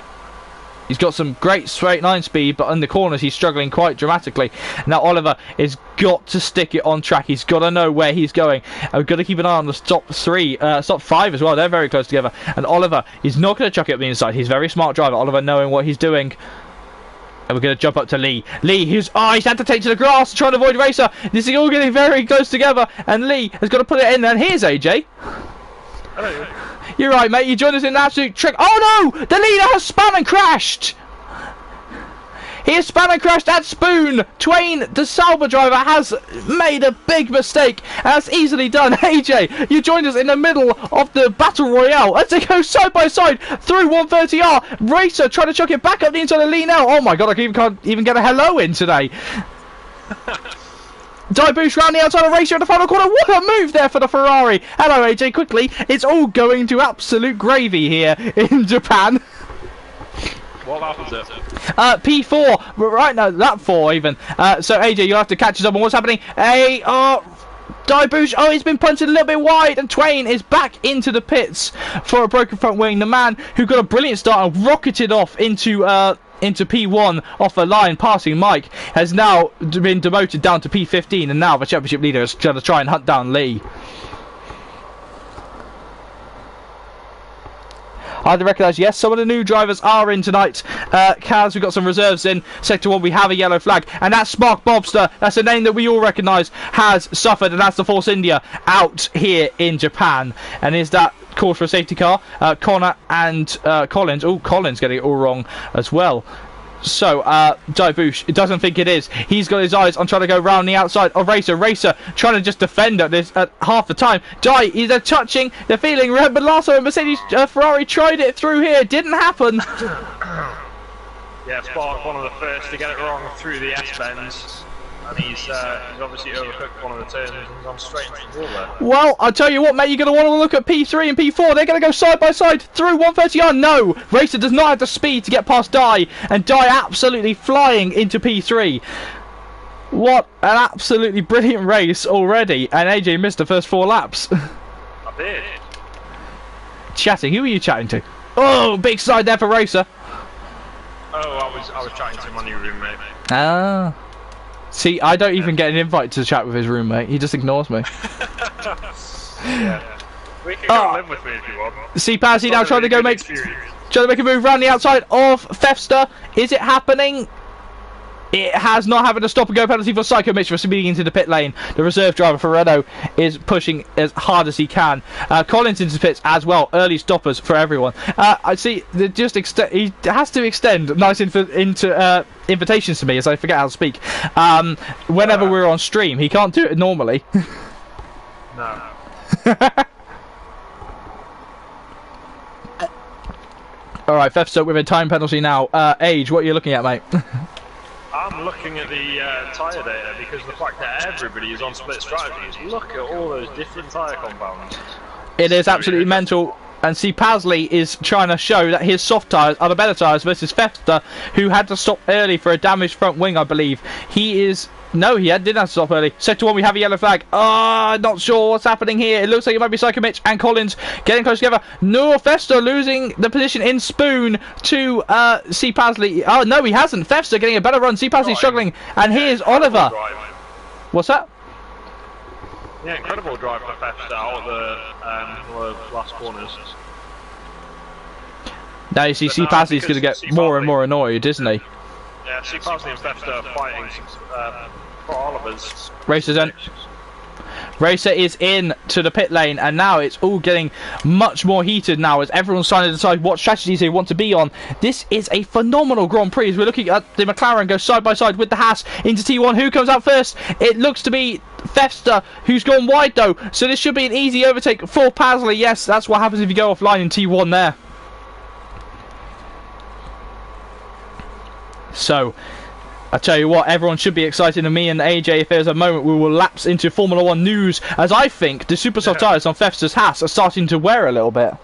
A: He's got some great straight line speed, but in the corners he's struggling quite dramatically. Now Oliver has got to stick it on track. He's got to know where he's going. And we've got to keep an eye on the top 5 as well. They're very close together. And Oliver is not going to chuck it up the inside. He's a very smart driver. Oliver knowing what he's doing. And we're going to jump up to Lee. Lee, he's had to take to the grass, trying to avoid Racer. This is all getting very close together. And Lee has got to put it in there. And here's AJ.
E: Hello.
A: You're right, mate. You joined us in an absolute trick. Oh no! The leader has spun and crashed! He has spun and crashed at Spoon. Twain, the Sauber driver, has made a big mistake. And that's easily done. AJ, you joined us in the middle of the Battle Royale as they go side by side through 130R. Racer trying to chuck it back up the inside of Lee now. Oh my god, I can't even get a hello in today. Dye boost round the outside of Racer in the final corner. What a move there for the Ferrari. Hello AJ, quickly. It's all going to absolute gravy here in Japan.
E: What lap is it?
A: P4, right now, lap 4 even. So AJ, you'll have to catch us up on what's happening. Dye boost, he's been punted a little bit wide, and Twain is back into the pits for a broken front wing. The man who got a brilliant start and rocketed off into P1 off the line, passing Mike, has now been demoted down to P15, and now the championship leader is going to try and hunt down Lee. I recognise, yes, some of the new drivers are in tonight. Kaz, we've got some reserves in. Sector 1, we have a yellow flag. And that's Spark Bobster. That's a name that we all recognise has suffered. And that's the Force India out here in Japan. And is that called for a safety car? Connor and Collins. Oh, Collins getting it all wrong as well. So, Daibush, it doesn't think it is. He's got his eyes on trying to go round the outside of Racer. Racer trying to just defend at this at half the time. Dai, they're touching, they're feeling. Remember last time Mercedes Ferrari tried it through here. Didn't happen.
E: Yeah, Spark, one of the first to get it wrong through the S-bends. And he's obviously overcooked one of the turns and gone straight into the wall there.
A: Well, I'll tell you what, mate, you're going to want to look at P3 and P4. They're going to go side by side through 130R. No! Racer does not have the speed to get past Dye, and Dye absolutely flying into P3. What an absolutely brilliant race already, and AJ missed the first 4 laps.
E: I did.
A: Chatting, who are you chatting to? Oh, big side there for Racer.
E: Oh, I was chatting to my new roommate.
A: Ah. See, I don't even get an invite to chat with his roommate. He just ignores me.
E: Yeah. We can go live with me if you want.
A: See, Pazzy now trying to make a move around the outside of Fefster. Is it happening? It has not having a stop and go penalty for Psycho Mitch for speeding into the pit lane. The reserve driver for Renault is pushing as hard as he can. Collins into the pits as well. Early stoppers for everyone. I see. He has to extend nice invitations to me as I forget how to speak. Whenever we're on stream, he can't do it normally.
E: No.
A: All right, Fefster with a time penalty now. Age, what are you looking at, mate?
E: I'm looking at the tyre data because the fact that everybody is on split strategies. Look at all those different tyre compounds.
A: It is absolutely mental. And see, Pasley is trying to show that his soft tyres are the better tyres versus Fefster, who had to stop early for a damaged front wing, I believe. He is... No, he didn't have to stop early. Sector 1, we have a yellow flag. Not sure what's happening here. It looks like it might be Psycho Mitch and Collins getting close together. No, Fefster losing the position in Spoon to C. Pasley. Oh, no, he hasn't. Fefster getting a better run. C. Pasley struggling. And here's Oliver. What's that?
E: Yeah, incredible drive for Fefster out of the last corners.
A: Now you see, C. Pasley's going to get more and more annoyed, isn't he?
E: Yeah, C. Pasley and Fefster are fighting for Oliver's.
A: Racer's in. Racer is in to the pit lane, and now it's all getting much more heated now as everyone's trying to decide what strategies they want to be on. This is a phenomenal Grand Prix as we're looking at the McLaren go side by side with the Haas into T1. Who comes out first? It looks to be Fefster, who's gone wide though, so this should be an easy overtake for Pasley. Yes, that's what happens if you go offline in T1 there. So, I tell you what, everyone should be excited, and me and AJ, if there's a moment, we will lapse into Formula 1 news, as I think the super soft tyres on Fefster's Haas are starting to wear a little bit.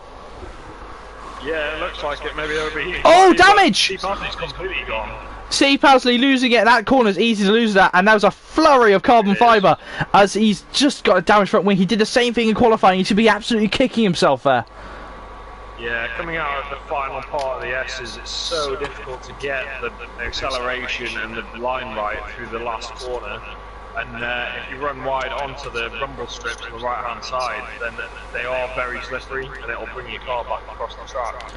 E: Yeah, it looks like it. Maybe overheating.
A: Oh, damage!
E: C. Pasley's completely gone.
A: C. Pasley losing it. That corner's easy to lose that, and that was a flurry of carbon fibre as he's just got a damaged front wing. He did the same thing in qualifying. He should be absolutely kicking himself there.
E: Yeah, coming out of the final part of the S's, it's so difficult to get the acceleration and the line right through the last corner. And if you run wide onto the rumble strips on the right hand side, then they are very slippery and it'll bring your car back across the track.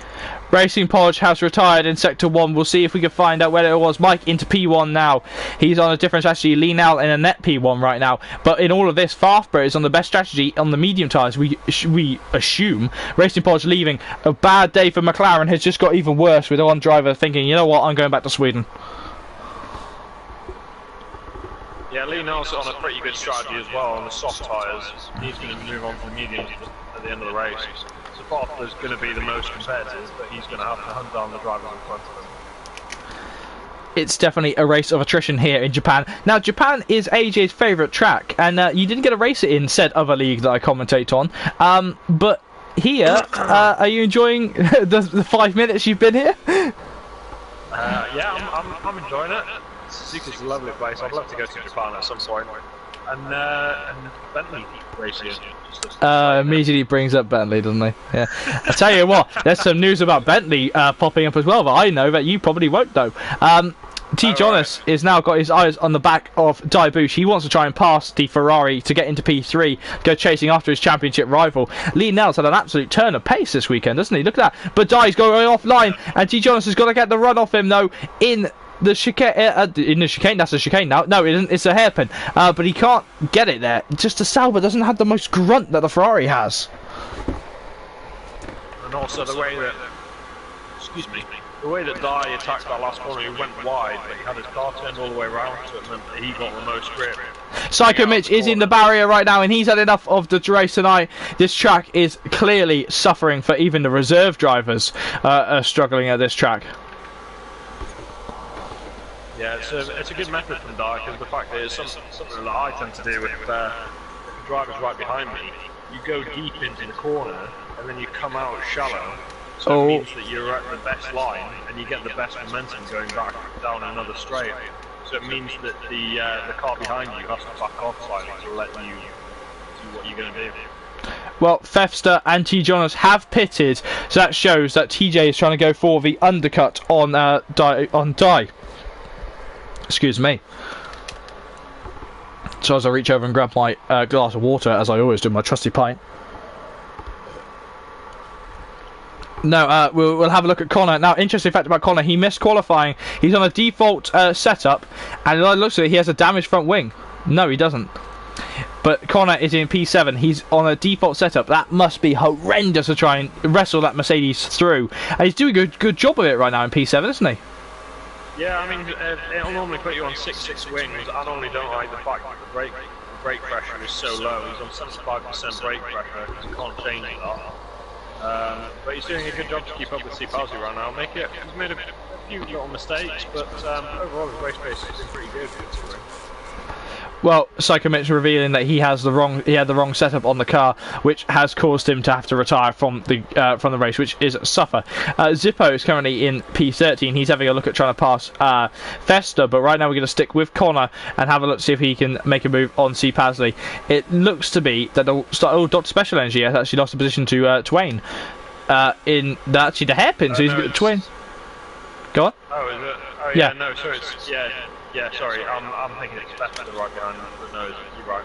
A: Racing Podge has retired in Sector 1. We'll see if we can find out where it was. Mike into P1 now. He's on a different strategy. Lee now in a net P1 right now. But in all of this, Farfborough is on the best strategy on the medium tyres, we assume. Racing Podge leaving. A bad day for McLaren has just got even worse with one driver thinking, you know what, I'm going back to Sweden.
E: Yeah, Lee Nell's on a pretty good strategy as well on the soft tyres. He's going to move on to the mediums at the end of the race. So Farfborough's going to be the most competitive, but he's going to have to hunt down the drivers in front of him.
A: It's definitely a race of attrition here in Japan. Now, Japan is AJ's favourite track, and you didn't get a racer in said other league that I commentate on. But here, are you enjoying the 5 minutes you've been here?
E: Yeah, I'm enjoying it. Suzuka's a lovely place. I'd love to go to Japan at some point. And Bentley race here.
A: Immediately brings up Bentley, doesn't he? Yeah. I tell you what, there's some news about Bentley popping up as well that I know that you probably won't know. T. Jonas is now got his eyes on the back of Daibush. He wants to try and pass the Ferrari to get into P3, go chasing after his championship rival. Lee Nels had an absolute turn of pace this weekend, doesn't he? Look at that. But Dai's going offline, and T. Jonas has got to get the run off him though in the chicane. In the chicane, that's a chicane now. No, it isn't. It's a hairpin. But he can't get it there. Just the Sauber doesn't have the most grunt that the Ferrari has.
E: And also the way that, the way that Dai attacked that last corner, he went wide, but he had his car turned all the way around, so it meant that he got the most grip.
A: Psycho Mitch is in the barrier right now, and he's had enough of the race tonight. This track is clearly suffering for even the reserve drivers are struggling at this track.
E: Yeah, it's a good method from Dai, because the fact that it's something that I tend to do with the drivers right behind me. You go deep into the corner, and then you come out shallow. So it means that you're at the best line, and you get the best momentum going back down another straight. So it means that the car behind you has to back off slightly to let you do what you're going to do.
A: Well, Fefster and T. Jonas have pitted, so that shows that TJ is trying to go for the undercut on Dai. Excuse me. So as I reach over and grab my glass of water, as I always do, my trusty pint. No, we'll have a look at Connor. Now, interesting fact about Connor, he missed qualifying. He's on a default setup, and it looks like he has a damaged front wing. No, he doesn't. But Connor is in P7. He's on a default setup. That must be horrendous to try and wrestle that Mercedes through. And he's doing a good job of it right now in P7, isn't he?
E: Yeah, I mean, it'll normally put you on 6 wings. I normally don't like the fact that the brake pressure is so low. He's on 75% brake pressure because he can't change that. But he's doing a good job to keep up with Cipazzi right now. He's made a few little mistakes, but overall his race pace has been pretty good.
A: Well, Psychomit's revealing that he had the wrong setup on the car, which has caused him to have to retire from the race, which is suffer. Zippo is currently in P13. He's having a look at trying to pass Festa, but right now we're going to stick with Connor and have a look to see if he can make a move on Cipazzi. It looks to be that Dr. Special Energy has actually lost a position to Twain. In the hairpins.
E: No,
A: Twain. Go on.
E: Oh, is it? Oh yeah. No, so it's yeah, sorry, I'm thinking it's better right behind the nose, you're right.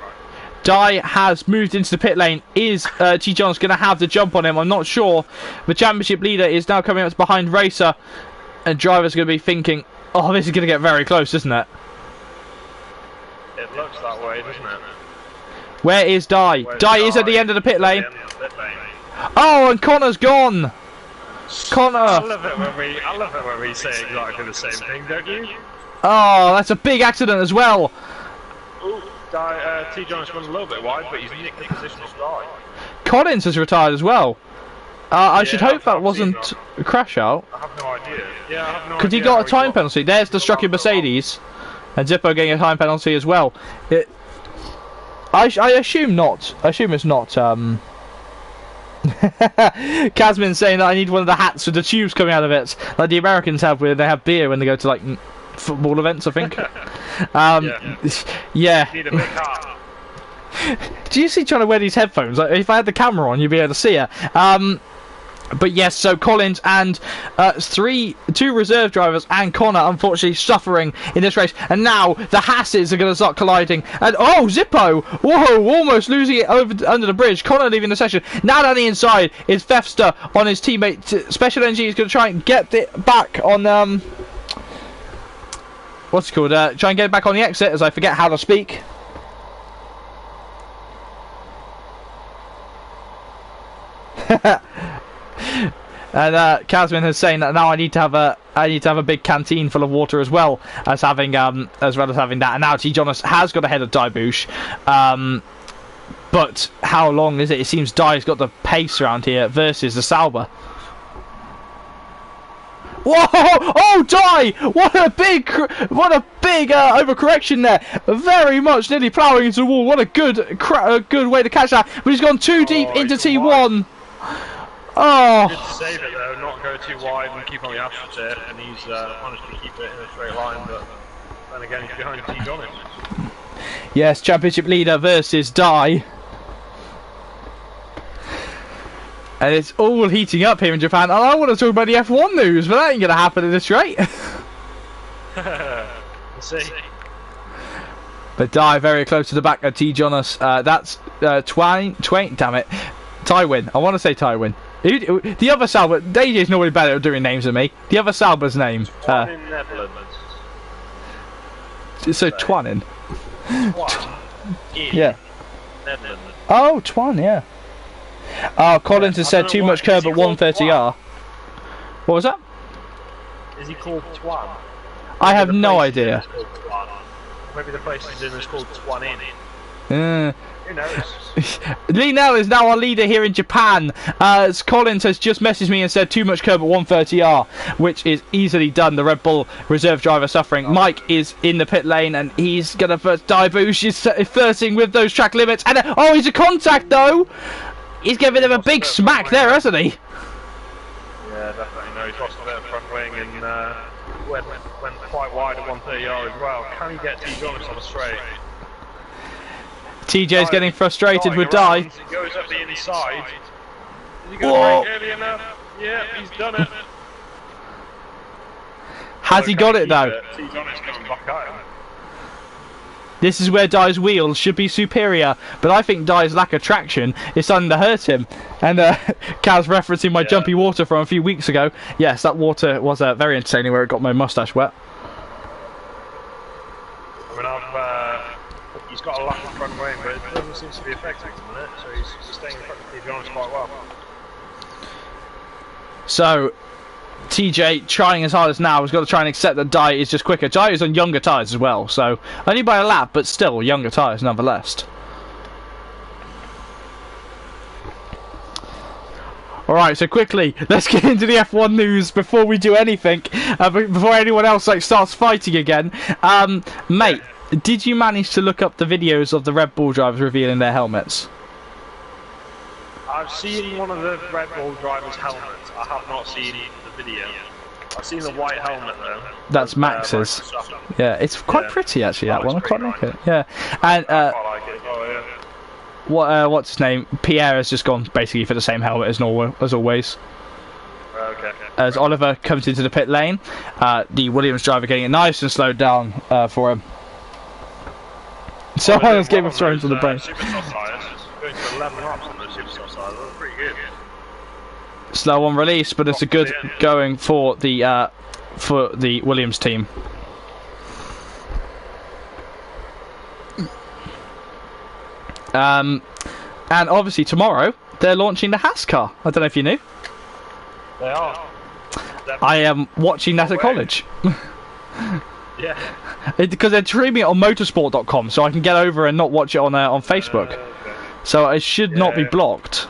A: Dye has moved into the pit lane. Is T. John's going to have the jump on him? I'm not sure. The championship leader is now coming up behind Racer, and driver's going to be thinking, oh, this is going to get very close, isn't it?
E: It looks that way, doesn't it?
A: Where is Dye? Dye is at the end of the pit lane. Oh, and Connor's gone. Connor.
E: I love it when we say exactly the same thing, don't you?
A: Oh, that's a big accident as well.
E: Ooh, T. John has gone a little bit wide, but he's nicked the position of Dye.
A: Collins has retired as well. I should hope that wasn't a crash out.
E: I have no idea. Yeah, I have no idea.
A: Because he got a time penalty. There's the Strucky Mercedes. And Zippo getting a time penalty as well. I assume not. I assume it's not. Kazmin saying that I need one of the hats with the tubes coming out of it, like the Americans have when they have beer when they go to like football events, I think. Yeah.
E: Need a big hat.
A: Do you see trying to wear these headphones? Like, if I had the camera on, you'd be able to see her. But yes, so Collins and two reserve drivers and Connor unfortunately suffering in this race. And now the Hasses are going to start colliding. And oh, Zippo! Whoa, almost losing it under the bridge. Connor leaving the session. Now down the inside is Fefster on his teammate. Special Energy is going to try and get it back on... what's it called? Try and get it back on the exit as I forget how to speak. And Kazmin is saying that now I need to have a big canteen full of water as well as having that. And now T. Jonas has got ahead of Daibush. But how long is it? It seems Dai's got the pace around here versus the Sauber. Whoa! Oh, Dai! What a big overcorrection there. Very much nearly ploughing into the wall. What a good way to catch that. But he's gone too deep into T1.
E: Wide.
A: Oh.
E: Good to save it though, not go too wide and keep on the astroturf, and he's managed to keep it in a straight line, but then again he's behind T. John.
A: Yes, championship leader versus Dai. And it's all heating up here in Japan, and I want to talk about the F1 news, but that ain't going to happen at this rate.
E: We'll see.
A: But Dai very close to the back of T. Jonas. That's Twain, damn it. Tywin. I want to say Tywin. The other Sauber, DJ's normally better at doing names than me. The other Sauber's name.
E: Twanin, Netherlands.
A: So Twanin.
E: Twan.
A: Yeah.
E: Netherlands.
A: Oh, Twan, yeah. Collins has said too much curb at 130R. What was that?
E: Is he called Twan?
A: I have no idea.
E: Maybe the place he's in is called Twanin. Who knows?
A: Lee Nell is now our leader here in Japan. As Collins has just messaged me and said too much curb at 130R, which is easily done. The Red Bull reserve driver suffering. Mike is in the pit lane and he's gonna first Daibush is flirting with those track limits. And oh, he's a contact though. He's giving him a big smack there, hasn't he?
E: Yeah, definitely. No, he's lost a bit of front wing and went quite wide at 130R as well. Can he get T. Jonas on a straight?
A: TJ's getting frustrated with Dai.
E: He goes up the inside. Is he going to break early enough? Yeah, he's done it.
A: Has he got it though?
E: T. Jonas coming back out.
A: This is where Dye's wheels should be superior, but I think Dye's lack of traction is starting to hurt him. And Kaz referencing my jumpy water from a few weeks ago. Yes, that water was very entertaining where it got my mustache wet.
E: I mean, he's got a lack of front wing, but it doesn't seem to be affecting him a minute, so he's staying in front of me, to be honest, quite well.
A: So, TJ trying as hard as now has got to try and accept that Dye is just quicker. Dye is on younger tyres as well, so only by a lap, but still younger tyres nonetheless. Alright, so quickly, let's get into the F1 news before we do anything, before anyone else starts fighting again. Mate, did you manage to look up the videos of the Red Bull drivers revealing their helmets?
E: I've seen one of the Red Bull drivers' helmets. I have not seen the video. I've seen the white helmet though.
A: That's Max's. Yeah, it's quite pretty actually. That one, I quite like it. Yeah, and
E: I like it. Oh
A: what's
E: yeah.
A: his name? Pierre has just gone basically for the same helmet as always.
E: Okay.
A: As Oliver comes into the pit lane, the Williams driver getting it nice and slowed down for him. So Holland's Game of Thrones on the brain.
E: Going to 11 laps on those Superstar side, that's pretty good.
A: Slow on release, but it's a good going for the Williams team. And obviously tomorrow they're launching the Haas car. I don't know if you knew.
E: They are.
A: I am watching that at college.
E: Yeah.
A: Because they're streaming it on motorsport.com, so I can get over and not watch it on Facebook.
E: Okay.
A: So it should not be blocked.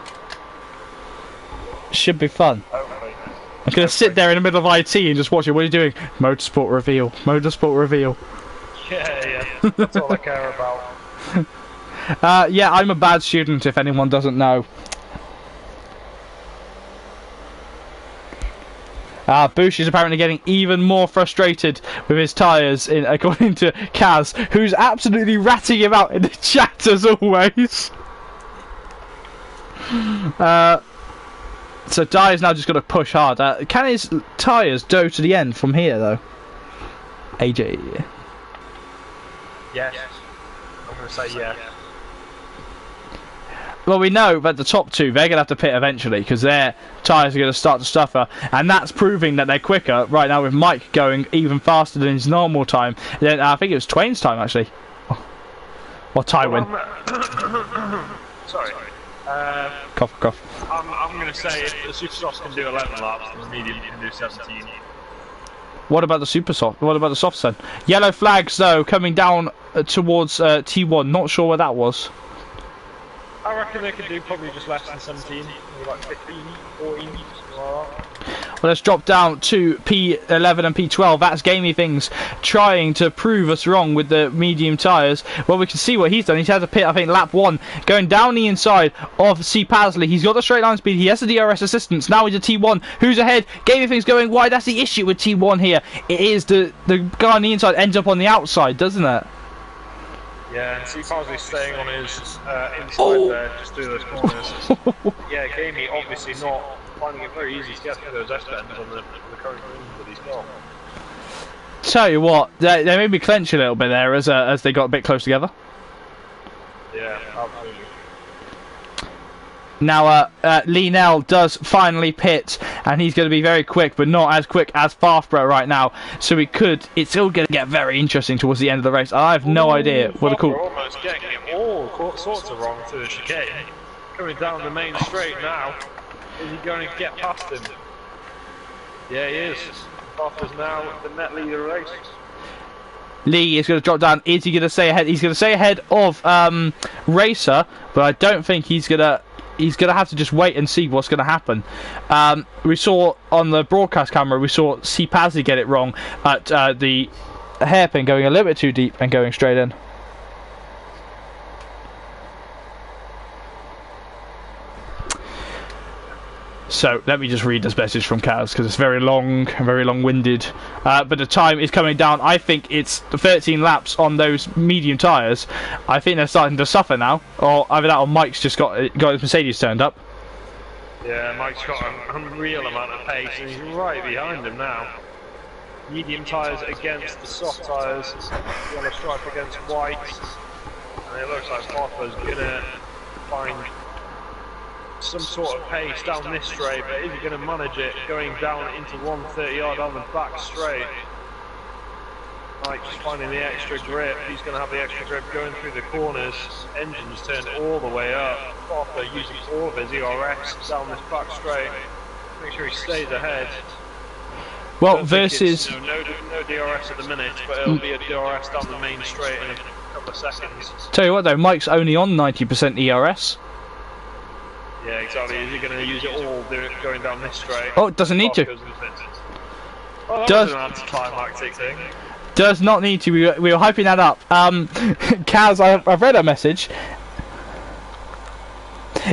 A: Should be fun.
E: Hopefully.
A: I'm gonna sit there in the middle of IT and just watch it. What are you doing? Motorsport reveal. Motorsport reveal.
E: Yeah. That's all I care about.
A: Yeah, I'm a bad student if anyone doesn't know. Bush is apparently getting even more frustrated with his tyres, according to Kaz, who's absolutely ratting him out in the chat as always. So Dye's now just got to push hard. Can his tyres go to the end from here, though? AJ.
E: Yes. I'm going to say yeah.
A: Well, we know that the top two, they're going to have to pit eventually because their tyres are going to start to suffer, and that's proving that they're quicker right now with Mike going even faster than his normal time. And then, I think it was Twain's time, actually. Or Tywin.
E: Sorry.
A: Cough, cough.
E: I'm going to say if the Supersofts can do 11 laps, then the medium can do 17.
A: What about the super soft? What about the softs then? Yellow flags, though, coming down towards T1. Not sure where that was.
E: I reckon they could do probably just less than 17, maybe like 15, 14, something like that.
A: Well, let's drop down to P11 and P12. That's Gamey Things trying to prove us wrong with the medium tyres. Well, we can see what he's done. He's had a pit, I think, lap 1, going down the inside of C. Pasley. He's got the straight line speed. He has the DRS assistance. Now he's a T1. Who's ahead? Gamey Things going wide. That's the issue with T1 here. It is the guy on the inside ends up on the outside, doesn't it?
E: Yeah, and Pasley's staying on his inside there, just through those corners. Yeah, Gamey obviously not finding it very easy to get through those S-bends on the current room that he's got.
A: Tell you what, they made me clench a little bit there as they got a bit close together.
E: Yeah, absolutely.
A: Now, Lienel does finally pit, and he's going to be very quick, but not as quick as Farfborough right now. So it's all going to get very interesting towards the end of the race. I have no idea what a cool.
E: Almost getting it all sorts of wrong through the chicane. Coming down the main straight now. Is he going to get past him? Yeah, he is. Farfborough's now the net leader of the race.
A: Lee is going to drop down. Is he going to stay ahead? He's going to stay ahead of Racer, but I don't think he's going to. He's going to have to just wait and see what's going to happen. We saw on the broadcast camera, we saw C. Pazzi get it wrong at the hairpin going a little bit too deep and going straight in. So let me just read this message from Kaz because it's very long and very long-winded. But the time is coming down. I think it's 13 laps on those medium tyres. I think they're starting to suffer now. Or either that or Mike's just got his Mercedes turned up.
E: Yeah, Mike's got an unreal amount of pace and he's right behind him now. medium tyres against the soft tyres, yellow stripe against white, and it looks like Farfa's gonna find some sort of pace down this straight, but is he going to manage it going down into 130 yard on the back straight? Like just finding the extra grip, he's going to have the extra grip going through the corners, engines turned all the way up, Farfa using all of his ERS down this back straight, make sure he stays ahead.
A: Well, versus...
E: No DRS at the minute, but it'll be a DRS down the main straight in a couple of seconds.
A: Tell you what though, Mike's only on 90% ERS.
E: Yeah, exactly. Is he going to use it all going down this straight?
A: Oh, it doesn't need to.
E: Oh, that was an anticlimactic thing.
A: Does not need to. We were hyping that up. Kaz, I've read a message.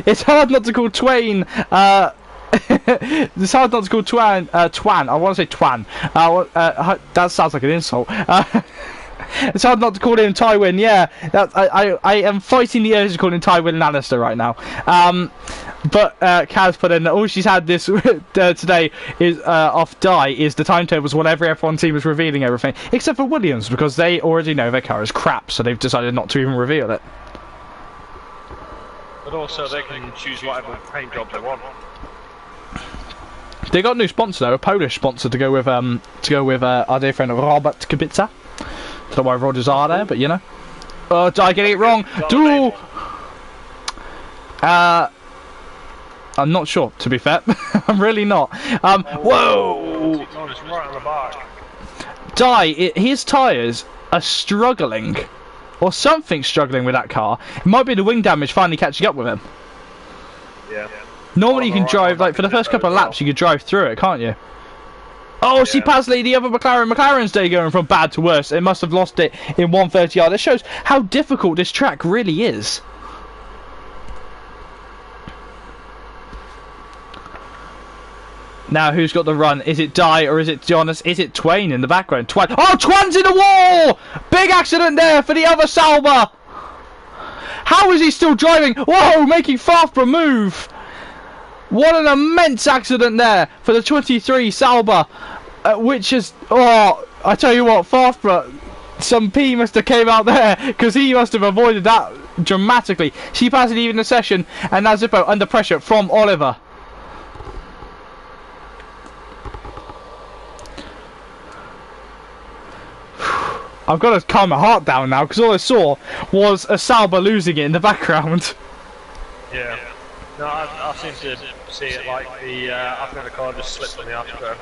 A: It's hard not to call Twain. It's hard not to call Twan. I want to say Twan. That sounds like an insult. It's hard not to call him Tywin. Yeah, I am fighting the urge to call him Tywin Lannister right now. But Kaz put in that all she's had this today is off die is the timetables whenever everyone team is revealing everything, except for Williams because they already know their car is crap, so they've decided not to even reveal it.
E: But also they can choose whatever paint job they want.
A: They got a new sponsor though, a Polish sponsor to go with our dear friend Robert Kubica. Don't know why Rogers are there, but you know. Oh, did I get it wrong? Do. I'm not sure, to be fair. I'm really not. Whoa!
E: Right on the back.
A: His tyres are struggling. Or something's struggling with that car. It might be the wing damage finally catching up with him.
E: Yeah.
A: Normally you can drive, like, for the first couple of laps you could drive through it, can't you? Oh, see Pasley, the other McLaren. McLaren's day going from bad to worse. It must have lost it in 130 yard. It shows how difficult this track really is. Now, who's got the run? Is it Dye or is it Jonas? Is it Twain in the background? Twain. Oh, Twain's in the wall! Big accident there for the other Sauber. How is he still driving? Whoa, making Farfra move. What an immense accident there for the 23 Sauber, which is, oh, I tell you what, Farfra, some P must have came out there, because he must have avoided that dramatically. She passed it even in the session, and now Zippo under pressure from Oliver. I've got to calm my heart down now, because all I saw was a Sauber losing it in the background.
E: Yeah. No, I seem to see it like after the car just slipped on the Astra,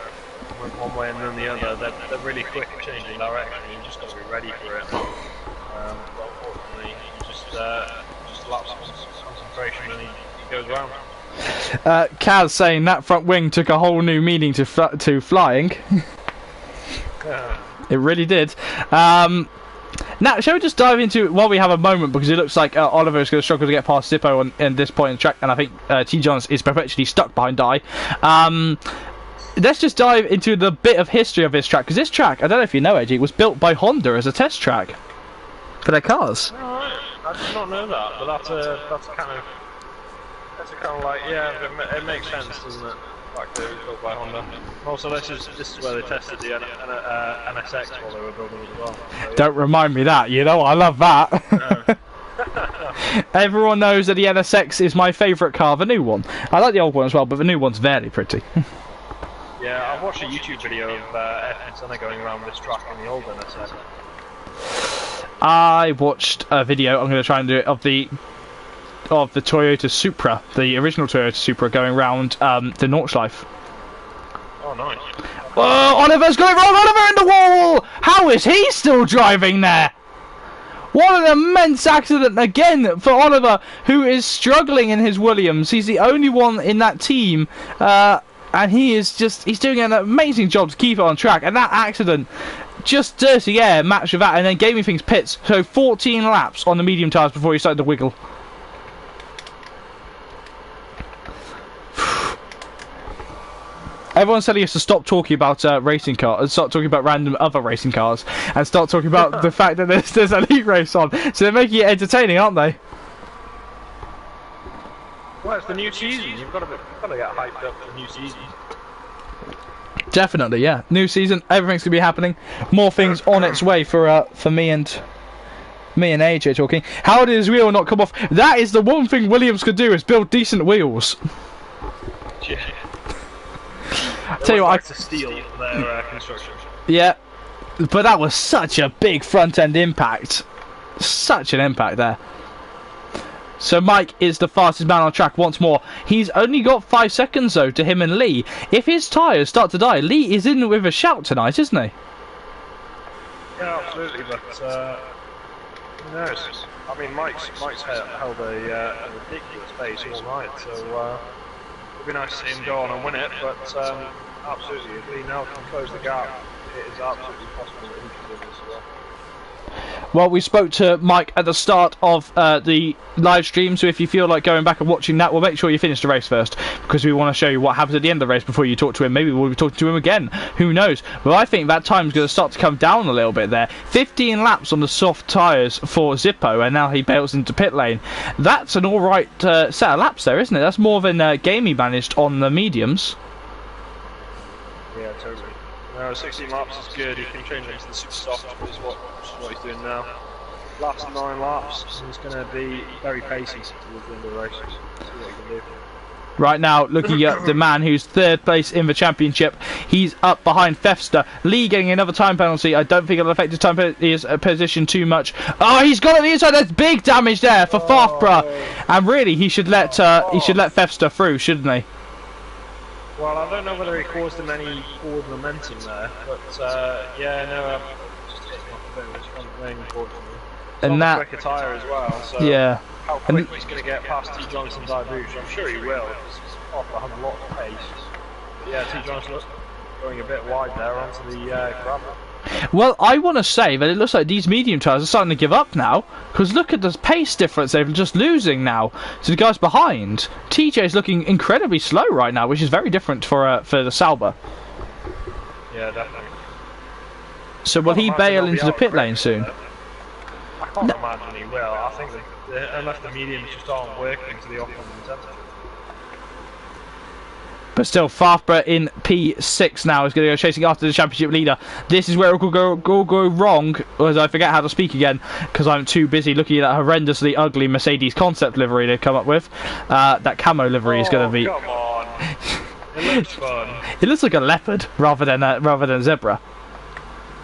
E: went one way and then the other. They're really quick at changing direction. You just got to be ready for it. But unfortunately, you just lapse concentration and he goes round.
A: Kaz saying that front wing took a whole new meaning to flying. It really did. Now, shall we just dive into it while we have a moment, because it looks like Oliver is going to struggle to get past Zippo on this point in the track, and I think T. Jones is perpetually stuck behind Dye. Let's just dive into the bit of history of this track, because this track, I don't know if you know, AJ, was built by Honda as a test track for their cars.
E: Alright, I did not know that, but that's kind of like, yeah, it makes sense, doesn't it? Like they were built by Honda. Also, this is where they tested the NSX while they were building it as well. So, yeah.
A: Don't remind me that, you know, I love that. Everyone knows that the NSX is my favourite car, the new one. I like the old one as well, but the new one's very pretty.
E: Yeah, I've watched a YouTube video of F1 Senna going around this track in the old NSX.
A: I watched a video, I'm going to try and do it, of the Toyota Supra, the original Toyota Supra, going round the Nordschleife.
E: Oh, nice.
A: Oh, Oliver's got it wrong! Oliver in the wall! How is he still driving there? What an immense accident again for Oliver, who is struggling in his Williams. He's the only one in that team, and he's doing an amazing job to keep it on track. And that accident, just dirty air matched with that, and then Gaming Things pits. So 14 laps on the medium tyres before he started to wiggle. Everyone's telling us to stop talking about racing cars, and start talking about random other racing cars, and start talking about the fact that there's a league race on. So they're making it entertaining, aren't they?
E: Well, it's the new season. You've got to get hyped up for the new season.
A: Definitely, yeah. New season, everything's gonna be happening. More things on its way for me and AJ talking. How did his wheel not come off? That is the one thing Williams could do, is build decent wheels.
E: Yeah.
A: Tell you what,
E: to steal their construction.
A: yeah, but that was such a big front end impact. Such an impact there. So Mike is the fastest man on track once more. He's only got 5 seconds though to him and Lee. If his tyres start to die, Lee is in with a shout tonight, isn't he?
E: Yeah, absolutely, but who knows? I mean, Mike's held a ridiculous pace all night, so it'd be nice to see him go on and win it, but absolutely, if Lee now can close the gap, it is absolutely possible that he can do this as well.
A: Well, we spoke to Mike at the start of the live stream, so if you feel like going back and watching that, we'll make sure you finish the race first, because we want to show you what happens at the end of the race before you talk to him. Maybe we'll be talking to him again, who knows. But I think that time's going to start to come down a little bit there. 15 laps on the soft tyres for Zippo, and now he bails into pit lane. That's an alright set of laps there, isn't it? That's more than Gamey managed on the mediums.
E: Yeah, totally. No, 16 laps is good. You can change it into the super soft, which is what he's doing now. Last 9 laps, and he's going to be very pacey towards the end of the race. See what he can do.
A: Right now, looking at the man who's 3rd place in the championship, he's up behind Fefster. Lee getting another time penalty. I don't think it'll affect his position too much. Oh, he's got it on the inside. There's big damage there for Farfborough, and really, he should let Fefster through, shouldn't he?
E: Well, I don't know whether he caused him any forward momentum there, but yeah, no, just hit him off a bit of his front wing, unfortunately.
A: And that,
E: quicker tyre as well, so
A: yeah.
E: how quick he's going to get past T. Johnson Dibouche, I'm sure he will, because he's off behind a lot of pace. But yeah, T. Johnson looks going a bit wide there onto the gravel.
A: Well, I want to say that it looks like these medium tyres are starting to give up now, because look at the pace difference they're just losing now to the guys behind. TJ is looking incredibly slow right now, which is very different for the Sauber.
E: Yeah, definitely.
A: So will he bail into the pit lane soon?
E: I can't imagine he will. I think that unless the mediums just aren't working to the optimum intensity.
A: But still, Farfborough in P6 now is going to go chasing after the championship leader. This is where it could go wrong, as I forget how to speak again, because I'm too busy looking at that horrendously ugly Mercedes concept livery they've come up with. That camo livery is going to be...
E: come on. It looks fun.
A: It looks like a leopard rather than zebra.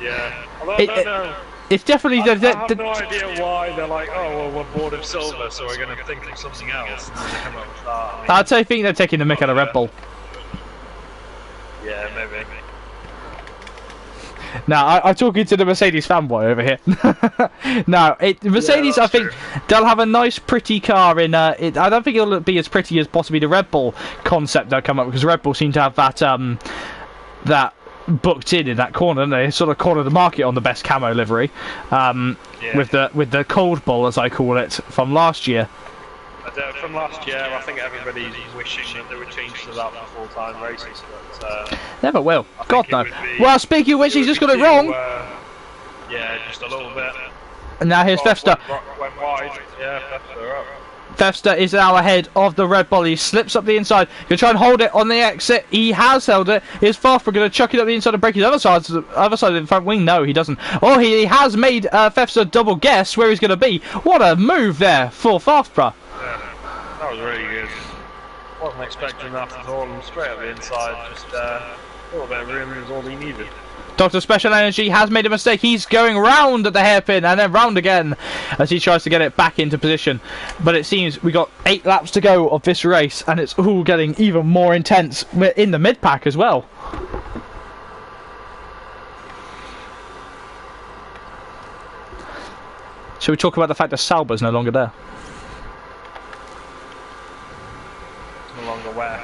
E: Yeah. Although,
A: It's definitely...
E: I have no idea why they're like, oh, well, we're bored of silver, so we're going to think of something else, and then they come up with that.
A: I think they're taking the mick out of Red Bull.
E: Yeah, maybe.
A: Now, I'm talking to the Mercedes fanboy over here. Now, Mercedes,
E: yeah,
A: I think, they'll have a nice, pretty car in... I don't think it'll be as pretty as possibly the Red Bull concept they'll come up with, because Red Bull seem to have that booked in that corner, and they sort of corner the market on the best camo livery, with the Cold Bull, as I call it, from last year.
E: From last year, I think everybody's wishing that they would change to that for full-time races, but...
A: Never will. God, no. Well, speaking of which, he's just got it wrong.
E: Yeah, just a little bit.
A: And now here's Fefster.
E: Went wide. Yeah, Fefster up.
A: Fefster is now ahead of the Red Bull. He slips up the inside. He'll try and hold it on the exit. He has held it. Is Farfborough going to chuck it up the inside and break his other side of the front wing? No, he doesn't. Oh, he has made Fefster double guess where he's going to be. What a move there for Farfborough.
E: Yeah, that was really good. Wasn't expecting that at all. And straight up the inside, just a little bit of room is all he needed.
A: Dr. Special Energy has made a mistake. He's going round at the hairpin and then round again as he tries to get it back into position. But it seems we got 8 laps to go of this race, and it's all getting even more intense. We're in the mid-pack as well. Shall we talk about the fact that Sauber's no longer there?
E: No longer where?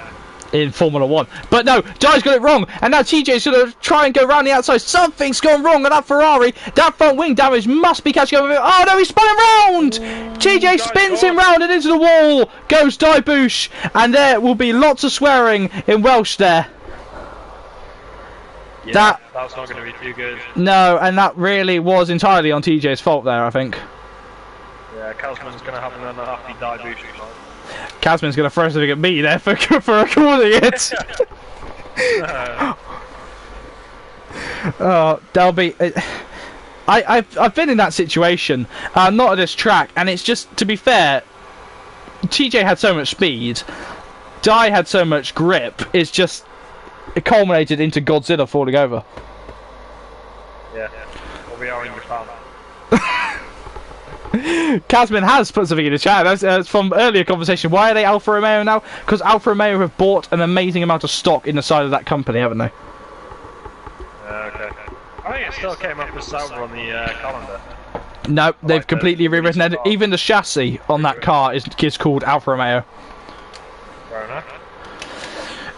A: In Formula 1. But no, Jai's got it wrong, and now TJ's going to try and go round the outside. Something's gone wrong on that Ferrari. That front wing damage must be catching up with it. Oh no, he spun him round! TJ spins him round and into the wall. Goes Dibouche, and there will be lots of swearing in Welsh there.
E: Yeah, that's not going to be too good.
A: No, and that really was entirely on TJ's fault there, I think.
E: Yeah, Kazman's going to have an unhappy Dibouche tonight.
A: Kazman's going to throw something at me there for recording it. There'll be. I've been in that situation, not at this track, and it's just, to be fair, TJ had so much speed, Di had so much grip. It's just it culminated into Godzilla falling over.
E: Yeah. Well, we are in Japan.
A: Casmin has put something in the chat. That's from earlier conversation. Why are they Alfa Romeo now? Because Alfa Romeo have bought an amazing amount of stock in the side of that company, haven't they?
E: Okay. I think it still came up as Sauber on the calendar.
A: No, they've completely rewritten it. Even the chassis on that car is called Alfa Romeo.
E: Fair enough.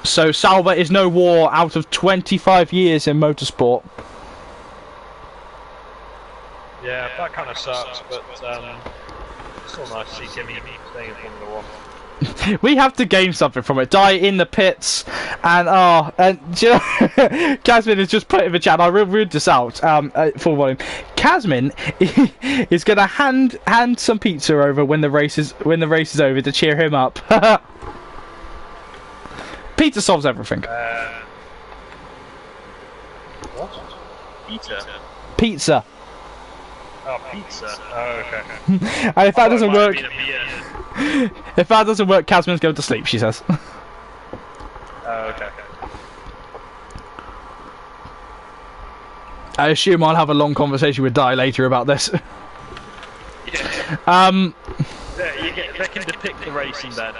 A: So Sauber is no more out of 25 years in motorsport.
E: Yeah, that kind of sucks, but it's still nice to see Kimi staying in Formula 1.
A: We have to gain something from it. Die in the pits, and do you know, Casmin has just put in the chat. I will read this out full volume. Casmin is going to hand some pizza over when the race is over to cheer him up. Pizza solves everything.
E: What? Pizza?
A: Pizza.
E: Oh, pizza. Oh, okay.
A: And if that doesn't work,
E: beer.
A: if that doesn't work, Casmin's going to sleep. She says.
E: Oh, okay.
A: I assume I'll have a long conversation with Di later about this.
E: Yeah. They can depict the race in bed.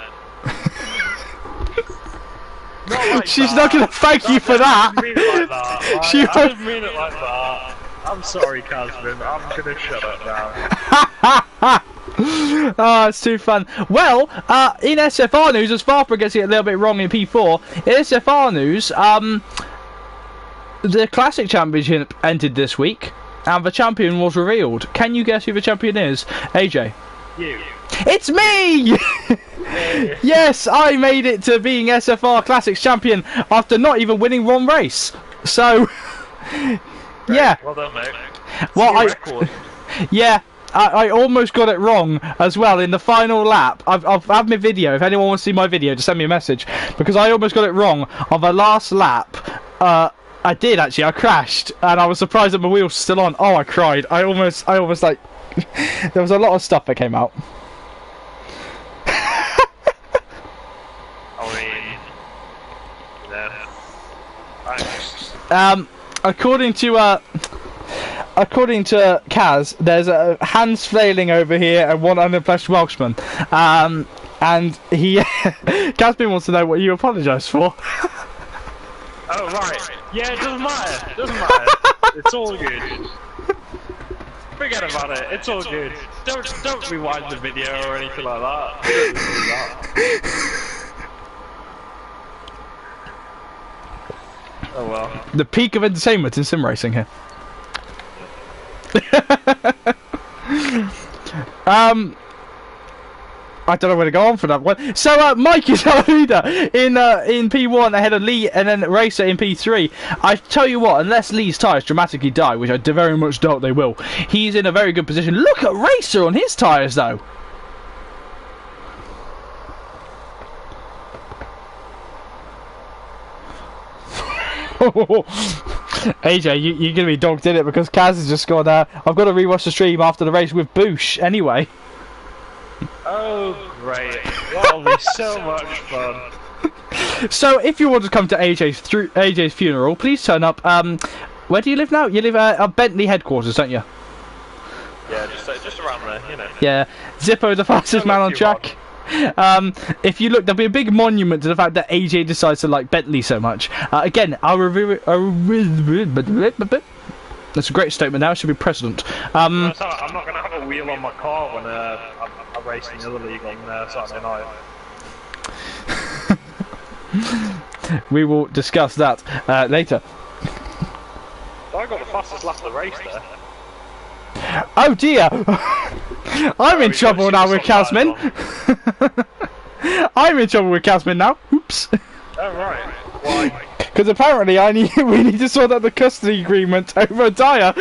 A: She's not going to thank you for that.
E: I didn't mean it like that. I didn't mean it like that. I'm sorry, Casmin. I'm gonna shut up now.
A: Oh, it's too fun. Well, in SFR news, as Farper gets it a little bit wrong in P4, in SFR news, the Classic Championship ended this week, and the champion was revealed. Can you guess who the champion is? AJ?
E: You.
A: It's me! Yes, I made it to being SFR Classics champion after not even winning one race. So, yeah.
E: Well done, mate.
A: Well, yeah, I almost got it wrong as well in the final lap. I've had my video. If anyone wants to see my video, just send me a message, because I almost got it wrong on the last lap. I did actually. I crashed, and I was surprised that my wheels were still on. Oh, I cried. I almost like. There was a lot of stuff that came out. According to Kaz, there's a Hans flailing over here and one unimpressed Welshman. And he Casmin wants to know what you apologise for.
E: Oh right. Yeah, it doesn't matter. It doesn't matter. It's all good. Forget about it. It's all good. Don't rewind the video or anything like that. Don't do that. Oh well.
A: The peak of entertainment in sim racing here. I don't know where to go on for that one. So Mike is our leader in P1 ahead of Lee, and then Racer in P3. I tell you what, unless Lee's tyres dramatically die, which I very much doubt they will, he's in a very good position. Look at Racer on his tyres though. AJ, you're gonna be dogged in it because Kaz has just gone. I've got to rewatch the stream after the race with Boosh anyway.
E: Oh great! That'll be so much fun.
A: So, if you want to come to AJ's funeral, please turn up. Where do you live now? You live at Bentley headquarters, don't you?
E: Yeah, just around there, you know.
A: Yeah, Zippo, the fastest man on track. If you look, there'll be a big monument to the fact that AJ decides to like Bentley so much. Again, I'll review. That's a great statement. Now it should be precedent.
E: I'm not going to have a wheel on my car when I'm racing the other league on Saturday night.
A: We will discuss that later.
E: I got the fastest lap of the race there.
A: Oh dear! I'm in trouble now with Casmin. I'm in trouble with Casmin now. Oops.
E: Oh right. Why?
A: Because apparently we need to sort out the custody agreement over a tyre.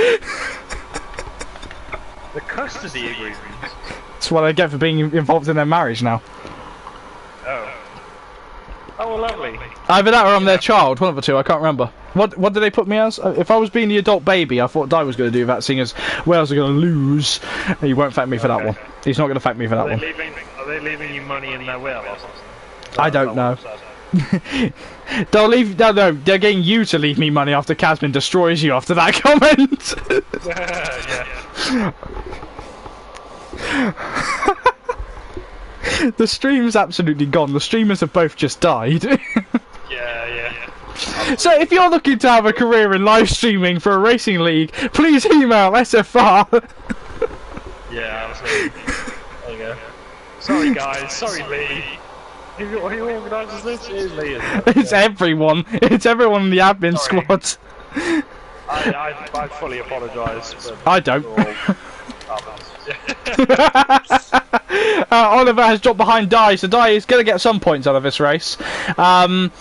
E: The custody agreement?
A: That's what I get for being involved in their marriage now.
E: Oh. Oh, lovely.
A: Either that or I'm their child, one of the two, I can't remember. What did they put me as? If I was being the adult baby, I thought Di was going to do that, seeing as Wales are going to lose. He won't thank me for that one. He's not going to thank me for that one.
E: Are they leaving you money in their will or something?
A: I don't know. They'll leave. No, they're getting you to leave me money after Casmin destroys you after that comment. The stream's absolutely gone. The streamers have both just died.
E: Yeah.
A: So if you're looking to have a career in live streaming for a racing league, please email SFR.
E: Yeah, absolutely. There you go. Sorry guys, sorry Lee. Who organises this? It is Lee, isn't it?
A: It's everyone. It's everyone in the admin squad.
E: I fully apologise.
A: I don't. Oliver has dropped behind Di, so Di is going to get some points out of this race.
E: He's on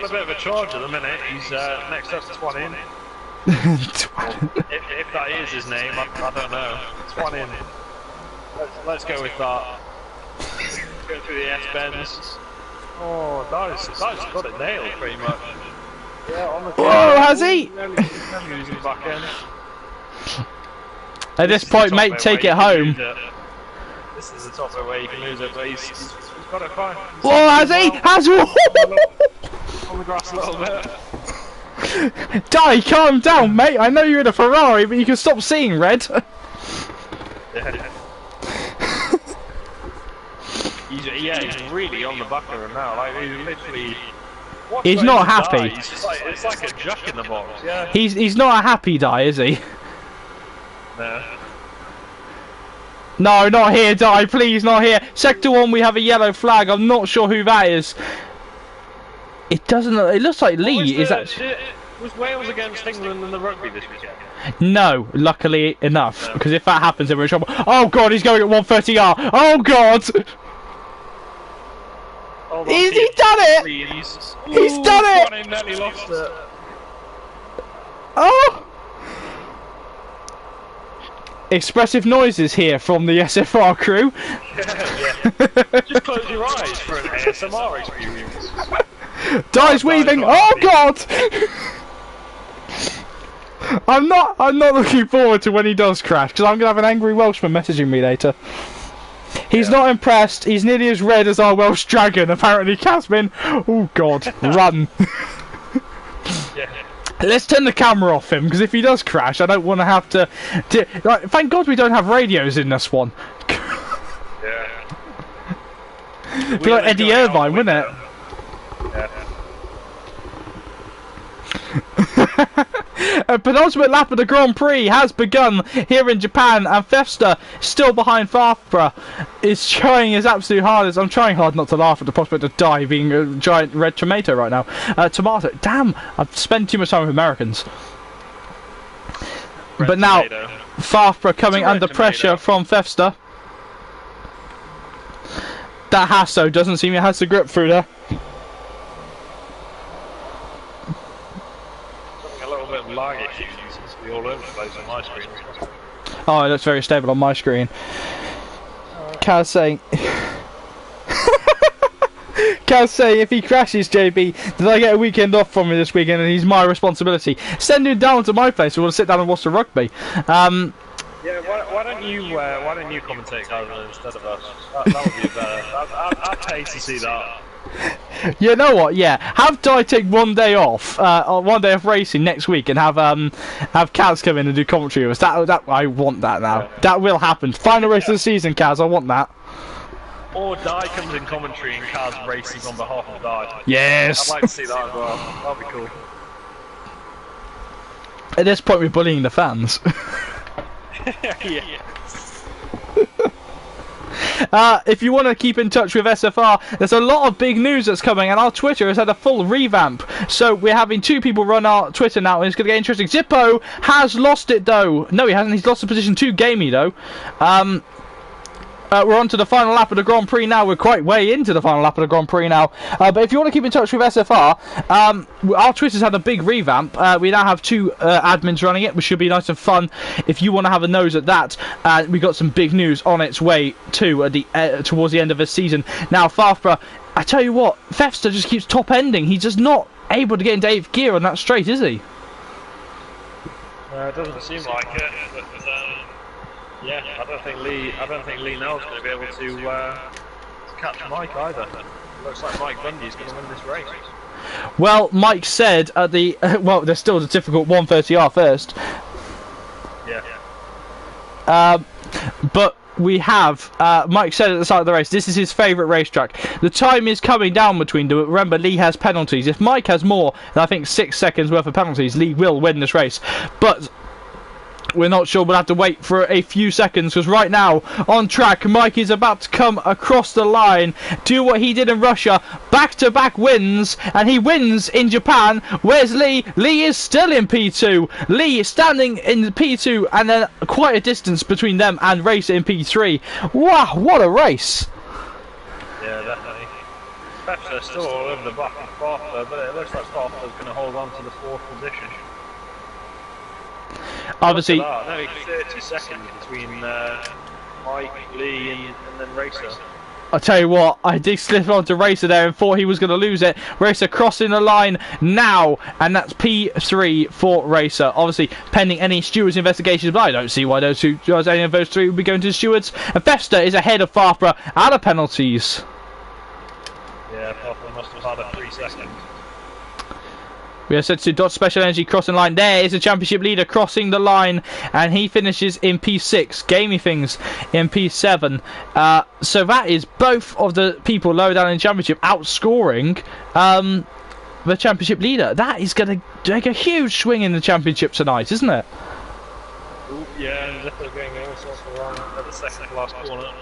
E: a bit of a charge at the minute. He's next up to Twan in. If that is his name, I don't know. Twan in. Let's go with that. Go through the S-bends. Oh, Di's got it nailed pretty much. Yeah, on the
A: Whoa, has he?
E: Using the back end.
A: At this point, mate, take it home.
E: This is the top bit where you can lose it, but he's got it fine.
A: Whoa, has he? Has he?
E: On the grass a little bit.
A: Di, calm down, mate. I know you're in a Ferrari, but you can stop seeing red.
E: Yeah. He's really on the back of him now. Like he's literally.
A: He's not happy.
E: It's like a jack in the box. Yeah.
A: He's not a happy Di, is he?
E: No.
A: No, not here, Di. Please, not here. Sector 1, we have a yellow flag. I'm not sure who that is. It doesn't. It looks like Lee. Is that?
E: Was Wales against England in the rugby this weekend?
A: No, luckily enough, because if that happens, then we're in trouble. Oh God, he's going at 130R. Oh God. He's done it! He's done it!
E: Nearly lost it.
A: Oh! Expressive noises here from the SFR crew.
E: Yeah. Just close your eyes for an ASMR experience.
A: Di's weaving. Oh God! I'm not looking forward to when he does crash, because I'm gonna have an angry Welshman messaging me later. He's not impressed. He's nearly as red as our Welsh dragon, apparently, Casmin. Oh God, run!
E: Yeah.
A: Let's turn the camera off him, because if he does crash, I don't want to have to. Like, thank God we don't have radios in this one.
E: Yeah.
A: It'd be like Eddie Irvine, wouldn't it?
E: Yeah.
A: A penultimate lap of the Grand Prix has begun here in Japan, and Fefster, still behind Farfra, is trying his absolute hardest. I'm trying hard not to laugh at the prospect of Di being a giant red tomato right now. Tomato. Damn, I've spent too much time with Americans. But now, Farfra coming under pressure from Fefster. That Hasso doesn't seem it has the grip through there.
E: Lag issues seems to be all over the place on my screen.
A: Oh, it looks very stable on my screen. Kaz saying... Kaz saying, if he crashes, JB, did I get a weekend off from me this weekend and he's my responsibility? Send him down to my place, we'll sit down and watch the rugby.
E: Yeah, why don't you commentate instead of us? That would be better. I'd pay to see that.
A: You know what? Yeah, have Di take one day off, one day of racing next week, and have Kaz come in and do commentary with us. That I want that now. Yeah. That will happen. Final race of the season, Kaz. I want that.
E: Or Di comes in commentary and Kaz races on behalf of Di.
A: Yes.
E: I'd like to see that as well. That'd be cool.
A: At this point, we're bullying the fans.
E: Yeah.
A: If you want to keep in touch with SFR, there's a lot of big news that's coming, and our Twitter has had a full revamp. So we're having 2 people run our Twitter now, and it's going to get interesting. Zippo has lost it, though. No, he hasn't. He's lost the position to Gamey, though. we're on to the final lap of the Grand Prix now. We're quite way into the final lap of the Grand Prix now. But if you want to keep in touch with SFR, our Twitter's had a big revamp. We now have 2 admins running it, which should be nice and fun if you want to have a nose at that. We got some big news on its way too at the towards the end of the season. Now, Farfborough, I tell you what, Fefster just keeps top-ending. He's just not able to get into 8th gear on that straight, is he?
E: It doesn't seem like it, but yeah, I don't think Lee Nell's going to be able to catch Mike either. It looks like Mike Bundy's going to win this race.
A: Well, Mike said at the well, there's still the difficult 130R first.
E: Yeah.
A: But we have Mike said at the start of the race, this is his favourite racetrack. The time is coming down between them. Remember, Lee has penalties. If Mike has more than I think 6 seconds worth of penalties, Lee will win this race. But we're not sure. We'll have to wait for a few seconds, because right now on track Mike is about to come across the line, do what he did in Russia, back-to-back wins, and he wins in Japan. Where's Lee? Lee is still in P2. Lee is standing in P2, and then quite a distance between them and Racer in P3. Wow, what a race!
E: Yeah, definitely. Pepsi still all over the back of Bartha, but it looks like Bartha's going to hold on to the 4th position.
A: Obviously,
E: nearly 30 seconds between Mike, Lee, and then Racer.
A: I tell you what, I did slip onto Racer there and thought he was going to lose it. Racer crossing the line now, and that's P3 for Racer. Obviously, pending any stewards' investigations, but I don't see why any of those 3 would be going to the stewards. And Fefster is ahead of Farfborough out of penalties.
E: Yeah, Farfborough must have had a 3 seconds.
A: We are set to Dodge Special Energy crossing the line. There is the championship leader crossing the line, and he finishes in P6. Gaming Things in P7. So that is both of the people lower down in the championship outscoring the championship leader. That is going to make a huge swing in the championship tonight, isn't it?
E: Ooh, yeah, and Zippo's going all sorts of wrong at the second to last corner.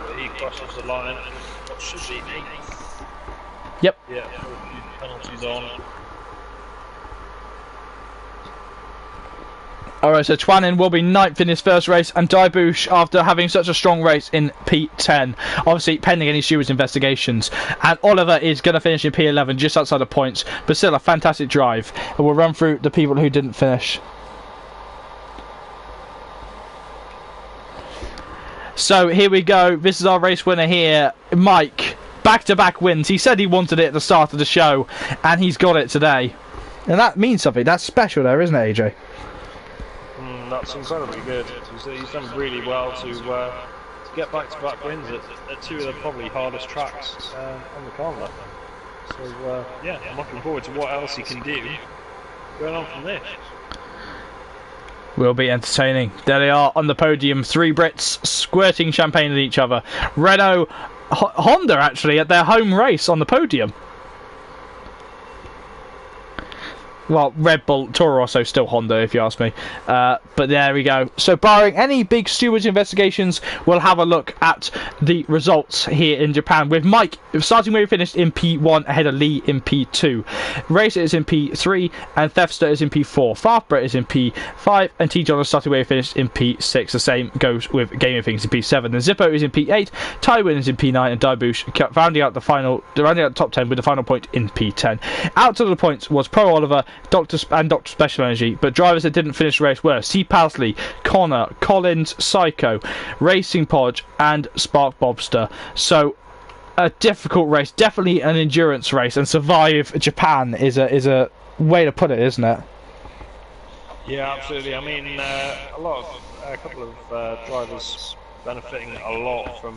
E: But he crosses the line. What should be 8th?
A: Yep.
E: Yeah, a few penalties on.
A: Alright, so Twanin will be 9th in his first race, and Daibush, after having such a strong race, in P10. Obviously, pending any stewards' investigations. And Oliver is going to finish in P11, just outside of points. But still, a fantastic drive. And we'll run through the people who didn't finish. So, here we go. This is our race winner here, Mike. Back-to-back wins. He said he wanted it at the start of the show, and he's got it today. And that means something. That's special there, isn't it, AJ?
E: That's incredibly good. He's done really well to get back-to-back wins at 2 of the probably hardest tracks on the calendar. So yeah, I'm looking forward to what else he can do going on from this.
A: Will be entertaining. There they are on the podium, 3 Brits squirting champagne at each other. Renault, Honda actually at their home race on the podium. Well, Red Bull, Toro Rosso, still Honda, if you ask me. But there we go. So, barring any big stewards' investigations, we'll have a look at the results here in Japan. With Mike starting where he finished in P1, ahead of Lee in P2. Racer is in P3, and Thefster is in P4. Farfborough is in P5, and T. John starting where he finished in P6. The same goes with Gaming Things in P7. And Zippo is in P8, Tywin is in P9, and Daibush rounding out the top 10 with the final point in P10. Out of the points was Pro Oliver, Dr. Special Energy, but drivers that didn't finish the race were C. Pasley, Connor, Collins, Psycho, Racing Podge, and Spark Bobster. So, a difficult race, definitely an endurance race, and survive Japan is a way to put it, isn't it?
E: Yeah, absolutely. I mean, a couple of drivers benefiting a lot from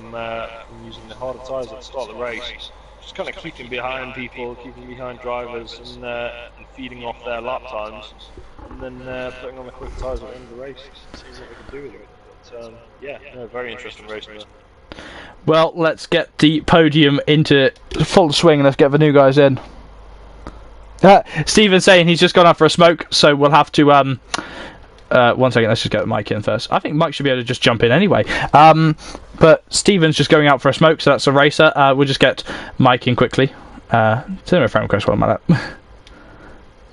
E: using the harder tyres at the start of the race. Just kind of keeping behind people, keeping behind drivers, and feeding off their lap times, and then putting on the quick tyres at the end of the race, seeing what they can do with it. But yeah, no, very interesting racing there.
A: Well, let's get the podium into full swing and let's get the new guys in. Stephen's saying he's just gone out for a smoke, so we'll have to 1 second, let's just get Mike in first. I think Mike should be able to just jump in anyway. But Stephen's just going out for a smoke, so that's a racer. We'll just get Mike in quickly. Send him a friend request while I'm at it.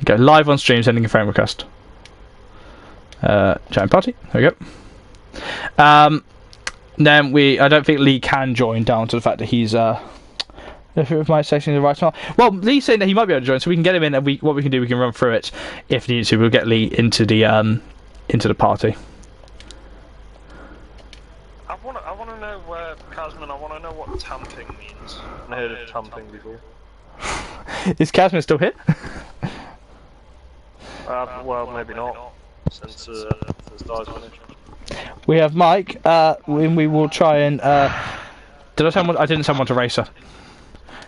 A: Go live on stream, sending a friend request. Giant party, there we go. then I don't think Lee can join down to the fact that he's if my section is right or not. Well, Lee's saying that he might be able to join, so we can get him in, and what we can do, we can run through it if needed to. We'll get Lee into the party.
E: I want to know Casman. I want to know what tamping means. I've never heard of tamping before.
A: Is Casman still here?
E: Well, maybe not, since Star's finished.
A: We have Mike. We will try and. Did I send one? I didn't send one to Racer.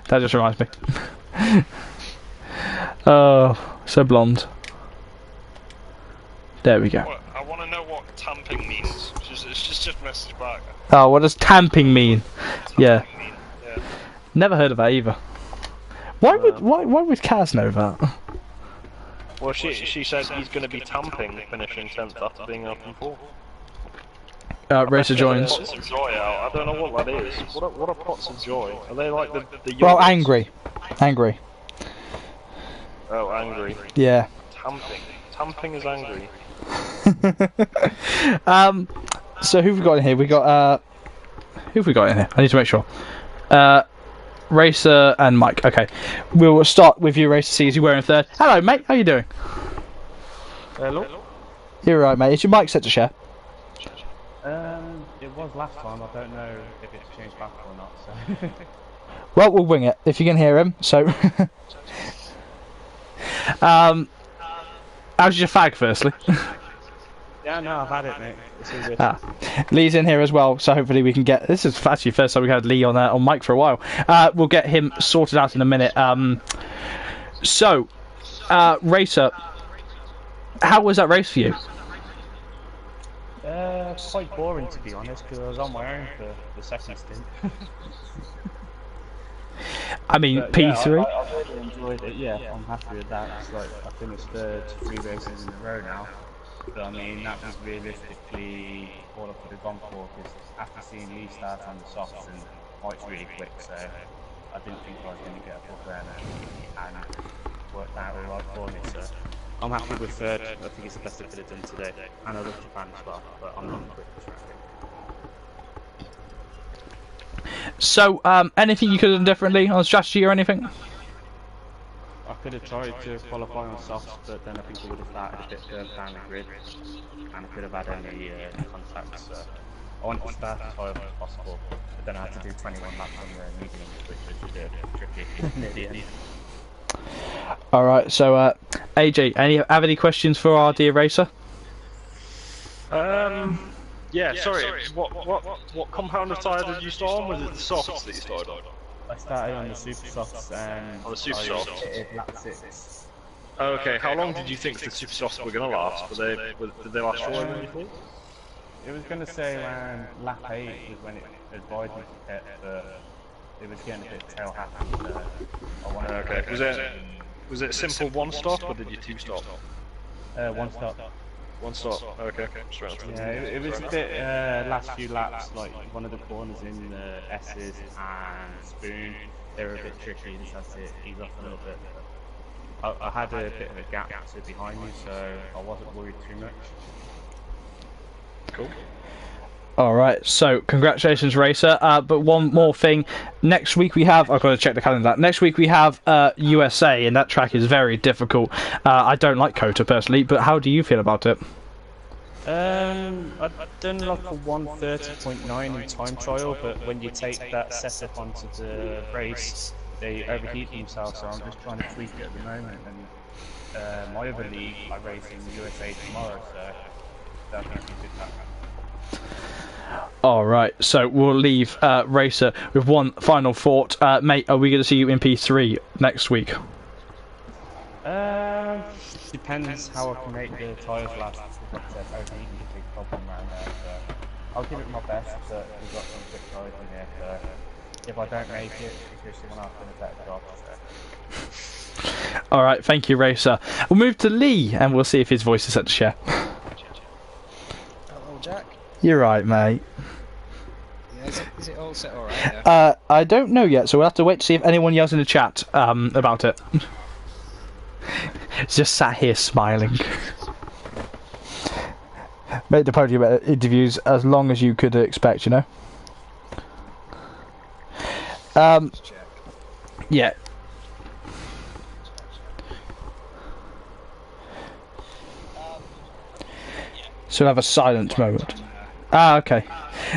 A: That just reminds me. Oh, so blonde. There we go.
E: I want to know what tamping means. It's just message back.
A: Oh, what does tamping mean? Yeah.
E: Yeah.
A: Never heard of that either. Why would Kaz know that?
E: Well, she said he's going to be tamping, finishing 10th after being up in 4th.
A: Racer joins.
E: Pots of joy out. I don't know what that is. What are pots of joy? Are they like the
A: Well,
E: yogurts?
A: angry.
E: Oh, angry.
A: Yeah.
E: Tamping is angry.
A: So who've we got in here? Who've we got in here? I need to make sure. Racer and Mike. Okay, we'll start with you, Racer. See, is you wearing third? Hello, mate. How you doing?
E: Hello.
A: You're right, mate. Is your mic set to share?
F: It was last time. I don't know if it's changed back or not. So.
A: Well, we'll wing it if you can hear him. So, how's your fag, firstly?
F: Yeah, no, I've had it, mate. It's all good.
A: Lee's in here as well, so hopefully we can get. This is actually the first time we had Lee on mic for a while. We'll get him sorted out in a minute. Racer, how was that race for you?
F: Quite boring, to be honest, because I was on my own for the second stint.
A: I mean,
F: But,
A: P3.
F: Yeah, I really enjoyed it. Yeah, I'm happy with that. It's like I finished third 3 races in a row now. But I mean, that was realistically all I could have gone for, because after seeing Lee start on the softs and Mike's really quick, so I didn't think I was going to get a full burner, and it worked out all right for me. So I'm happy with third. I think it's the best I could have done today, and I love Japan as well, but I'm not quick for track.
A: So, anything you could have done differently on strategy or anything?
F: I could have tried to qualify on softs, but then I think I would have started a bit further down the grid, and I could have had only contacts. So I wanted to start as high as possible, but then I had to do 21 laps on the medium, which was a bit tricky near the end.
A: Alright, so AJ, have any questions for our dear Racer?
E: Yeah, sorry. What compound of tyre did you start on? Was it the softs that you started on?
F: I started on the super softs and
E: On the super softs?
F: hit lap 6.
E: Oh, okay, how long did you think the super softs were going to last? Did they last shorter than you thought?
F: It was going to say around lap 8 was when it advised me to pit, but it was getting a bit tail happy, so I wanted
E: Okay, was it a simple one stop or did you two stop?
F: 1 stop.
E: One stop, okay. Straight onto the
F: Yeah, it was a bit last few laps, like one of the corners in the S's and Spoon, they were a bit tricky, just had to ease off a little bit. I had a bit of a gap to behind me, so I wasn't worried too much.
E: Cool.
A: Alright, so congratulations, Racer. But one more thing. Next week we have. I've got to check the calendar. Next week we have USA, and that track is very difficult. I don't like Kota personally, but how do you feel about it?
F: I've done like a 1:30.9 in time trial, but when you take that setup onto the race, they overheat themselves, so I'm just trying to tweak it at the moment. And my other league, I race in the USA tomorrow, so that'll be a good track.
A: Alright, so we'll leave Racer with one final thought. Mate, are we going to see you in P3 next week?
F: Depends how I can make the tyres last. Like I said, overheating is a big problem around there, so I'll give it my best, but we've got some quick tyres in here, so if I don't make it, it's just someone else doing a better job. So.
A: Alright, thank you, Racer. We'll move to Lee, and we'll see if his voice is set to share.
G: Hello, Jack.
A: You're right, mate.
G: Yeah, is it all set alright? Yeah.
A: I don't know yet, so we'll have to wait to see if anyone yells in the chat about it. It's just sat here smiling. Make the podium interviews as long as you could expect, you know. Yeah. So we'll have a silent moment. Ah, okay.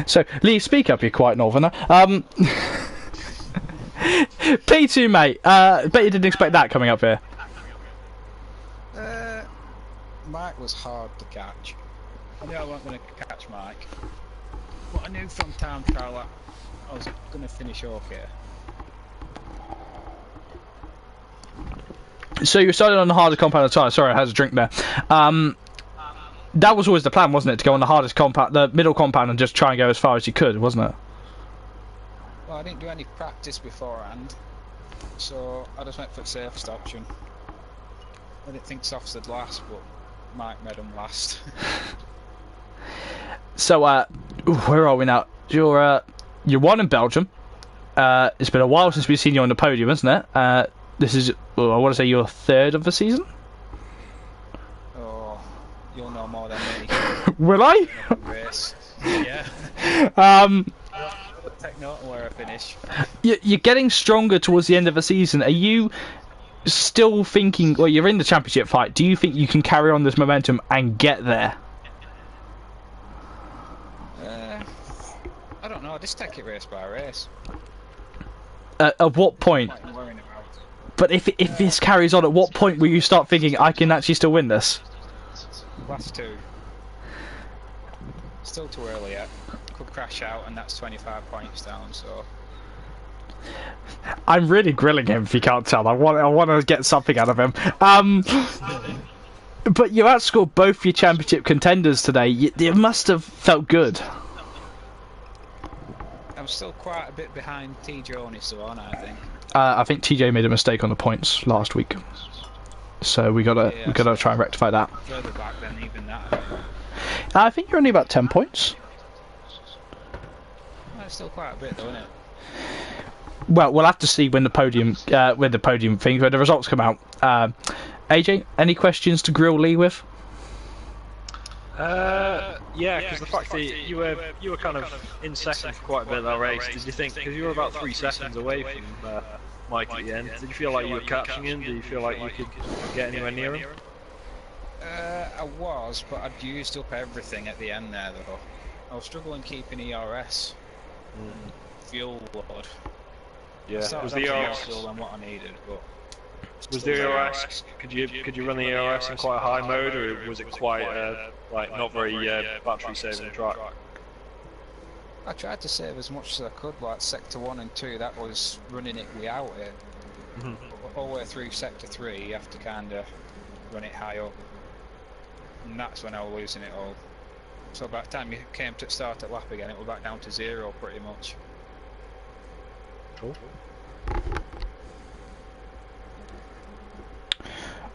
A: So, Lee, speak up, you're quite northerner. P2, mate, bet you didn't expect that coming up here.
G: Mike was hard to catch. I knew I wasn't going to catch Mike. But I knew from time trial that I was going to finish okay.
A: So you started on the harder compound of tyre. Sorry, I had a drink there. That was always the plan, wasn't it? To go on the hardest compound, the middle compound, and just try and go as far as you could, wasn't it?
G: Well, I didn't do any practice beforehand, so I just went for the safest option. I didn't think softs would last, but Mike made them last. So,
A: where are we now? You're one in Belgium. It's been a while since we've seen you on the podium, isn't it? This is, well, I want to say, your third of the season.
G: Oh, you'll know more than me.
A: Will I?
G: Race. Yeah. Take note of where I finish.
A: You're getting stronger towards the end of the season. Are you still thinking? Well, you're in the championship fight. Do you think you can carry on this momentum and get there?
G: I don't know. Just take it race by race.
A: At what point? But if this carries on, at what point will you start thinking I can actually still win this?
G: Last two. Still too early yet. Could crash out, and that's 25 points down. So.
A: I'm really grilling him. If you can't tell, I want to get something out of him. But you outscored both your championship contenders today. You must have felt good.
G: I'm still quite a bit behind T. Jonas, so on, I think.
A: I think TJ made a mistake on the points last week, so we gotta try and rectify that.
G: Further back than even that.
A: I think you're only about 10 points.
G: That's still quite a bit, though, isn't it?
A: Well, we'll have to see when the podium when the results come out. AJ, any questions to grill Lee with?
E: Yeah, because the fact that you were kind of in second for quite a bit of that race, did you think, because you were about 3 seconds away from Mike at the end, did you feel like you were catching him? Did you feel like you could get anywhere near him?
G: I was, but I'd used up everything at the end there, though. I was struggling keeping ERS. Fuel load.
E: Yeah,
G: was the ERS fuel than what I needed, but...
E: Was the ERS, could you run the ERS in quite a high mode, or was it quite like not very battery saving track?
G: I tried to save as much as I could, like sector 1 and 2, that was running it without it. All the way through sector 3 you have to kinda run it high up. And that's when I was losing it all. So by the time you came to start at lap again, it was back down to 0 pretty much.
E: Cool.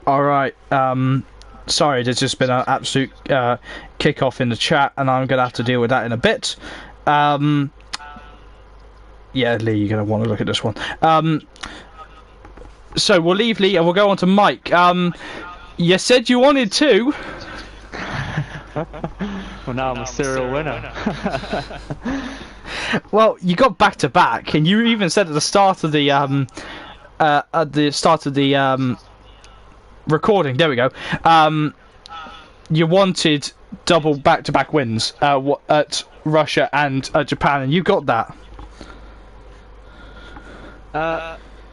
A: Alright, sorry, there's just been an absolute kick-off in the chat, and I'm going to have to deal with that in a bit. Yeah, Lee, you're going to want to look at this one. So we'll leave Lee, and we'll go on to Mike. You said you wanted to.
D: Well, now I'm a serial winner.
A: Well, you got back-to-back, and you even said at the start of the recording, there we go. You wanted double back-to-back wins at Russia and Japan, and you got that.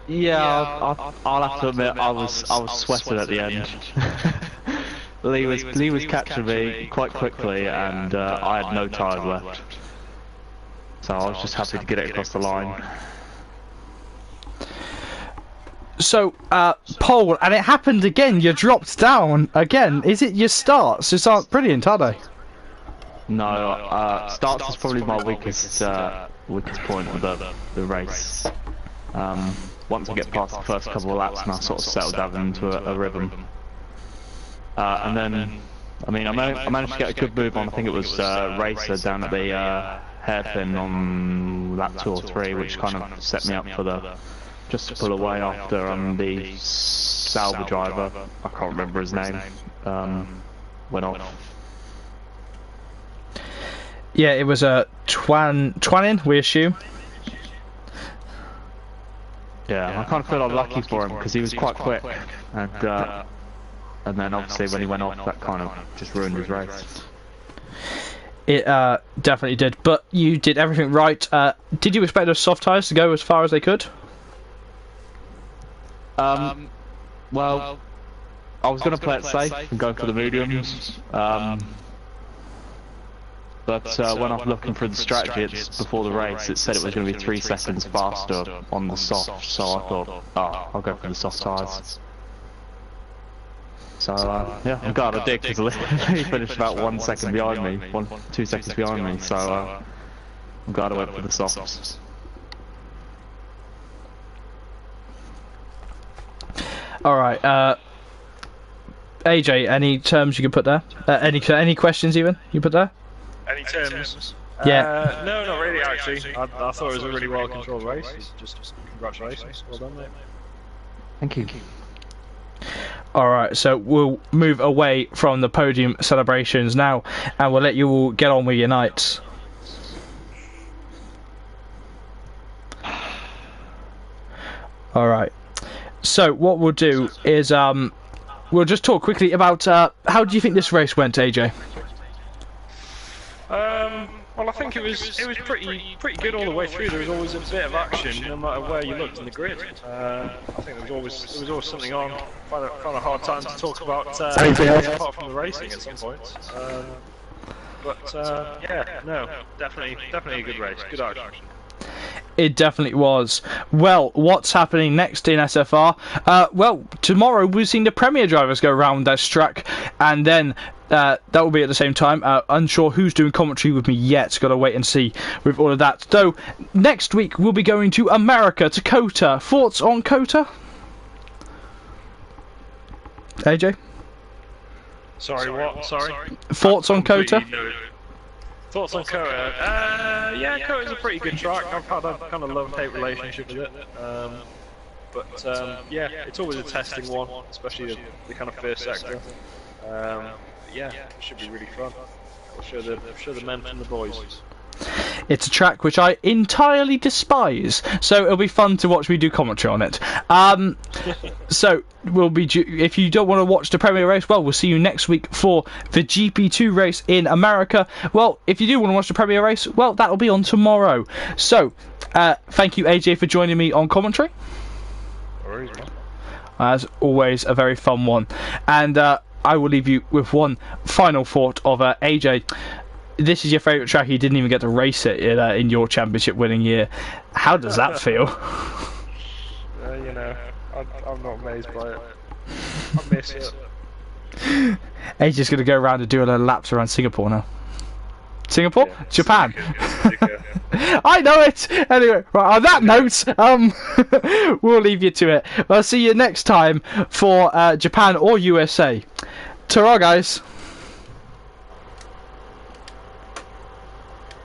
D: Yeah, I'll have to admit I was sweating at the end. Lee was catching me quite quickly, and I had no tyres left, so I was just happy to get it across the line.
A: So, Paul, and it happened again, you dropped down again. Is it your starts? Just aren't brilliant, are they?
D: No, starts is probably my weakest point of the race. Once I get past the first couple of laps and I sort of settle down into a rhythm. And then, I mean, I managed to get a good move on, I think it was Racer down at the hairpin on lap 2 or 3, which kind of set me up for just to pull away after the Sauber driver, I can't remember his name, went off.
A: Yeah, it was a Twanin, we assume.
D: Yeah, I kind of feel unlucky for him because he was quite quick, and then obviously when he went off, that kind of just ruined his race.
A: It definitely did, but you did everything right. Did you expect those soft tyres to go as far as they could?
D: Well, I was going to play it safe and go for the mediums, but when I was looking through the strategy before the race, it said it was going to be 3 seconds faster on the soft, so I thought, oh, I'll go for the soft tyres. So, yeah, I'm glad I did, because he finished about 1 second behind me, 2 seconds behind me, so I'm glad I went for the softs.
A: Alright, AJ, any terms you can put there? Any questions even you put there?
E: Any terms?
A: Yeah.
E: No, not really actually. I thought it was a really well controlled race. Just congratulations. Well done, mate.
D: Thank you.
A: Alright, so we'll move away from the podium celebrations now, and we'll let you all get on with your nights. Alright, so what we'll do is we'll just talk quickly about how do you think this race went, AJ?
E: Well, I think it was pretty good all the way through. There was always a bit of action, no matter where you looked in the grid. I think there was always something on. Found a hard time to talk about anything else apart from the racing at some points. Yeah, no, definitely a good race, good action.
A: It definitely was. Well, what's happening next in SFR? Well, tomorrow we've seen the Premier drivers go around that track, and then that will be at the same time. Unsure who's doing commentary with me yet. Got to wait and see with all of that. Though next week we'll be going to America, to COTA. Thoughts on COTA? AJ?
E: Sorry, what? Sorry?
A: Thoughts on COTA?
E: Thoughts on COTA? Yeah, COTA's a pretty good track. I've had a kind of love-hate relationship with it. Yeah, it's always a testing one, especially the kind of first sector. Yeah, it should be really fun. I'll show the men from the boys.
A: It's a track which I entirely despise, so it'll be fun to watch me do commentary on it. So we'll be if you don't want to watch the Premier race, well, we'll see you next week for the GP2 race in America. Well, if you do want to watch the Premier race, well, that'll be on tomorrow. So thank you, AJ, for joining me on commentary. As always, a very fun one, and I will leave you with one final thought of AJ. This is your favourite track. You didn't even get to race it in your championship winning year. How does that feel?
E: You know, I'm not amazed by it. I miss it.
A: AJ's going to go around and do a little laps around Singapore now. Singapore? Yeah, Japan? I know it! Anyway, right, on that note, we'll leave you to it. I'll see you next time for Japan or USA. Ta-ra, guys!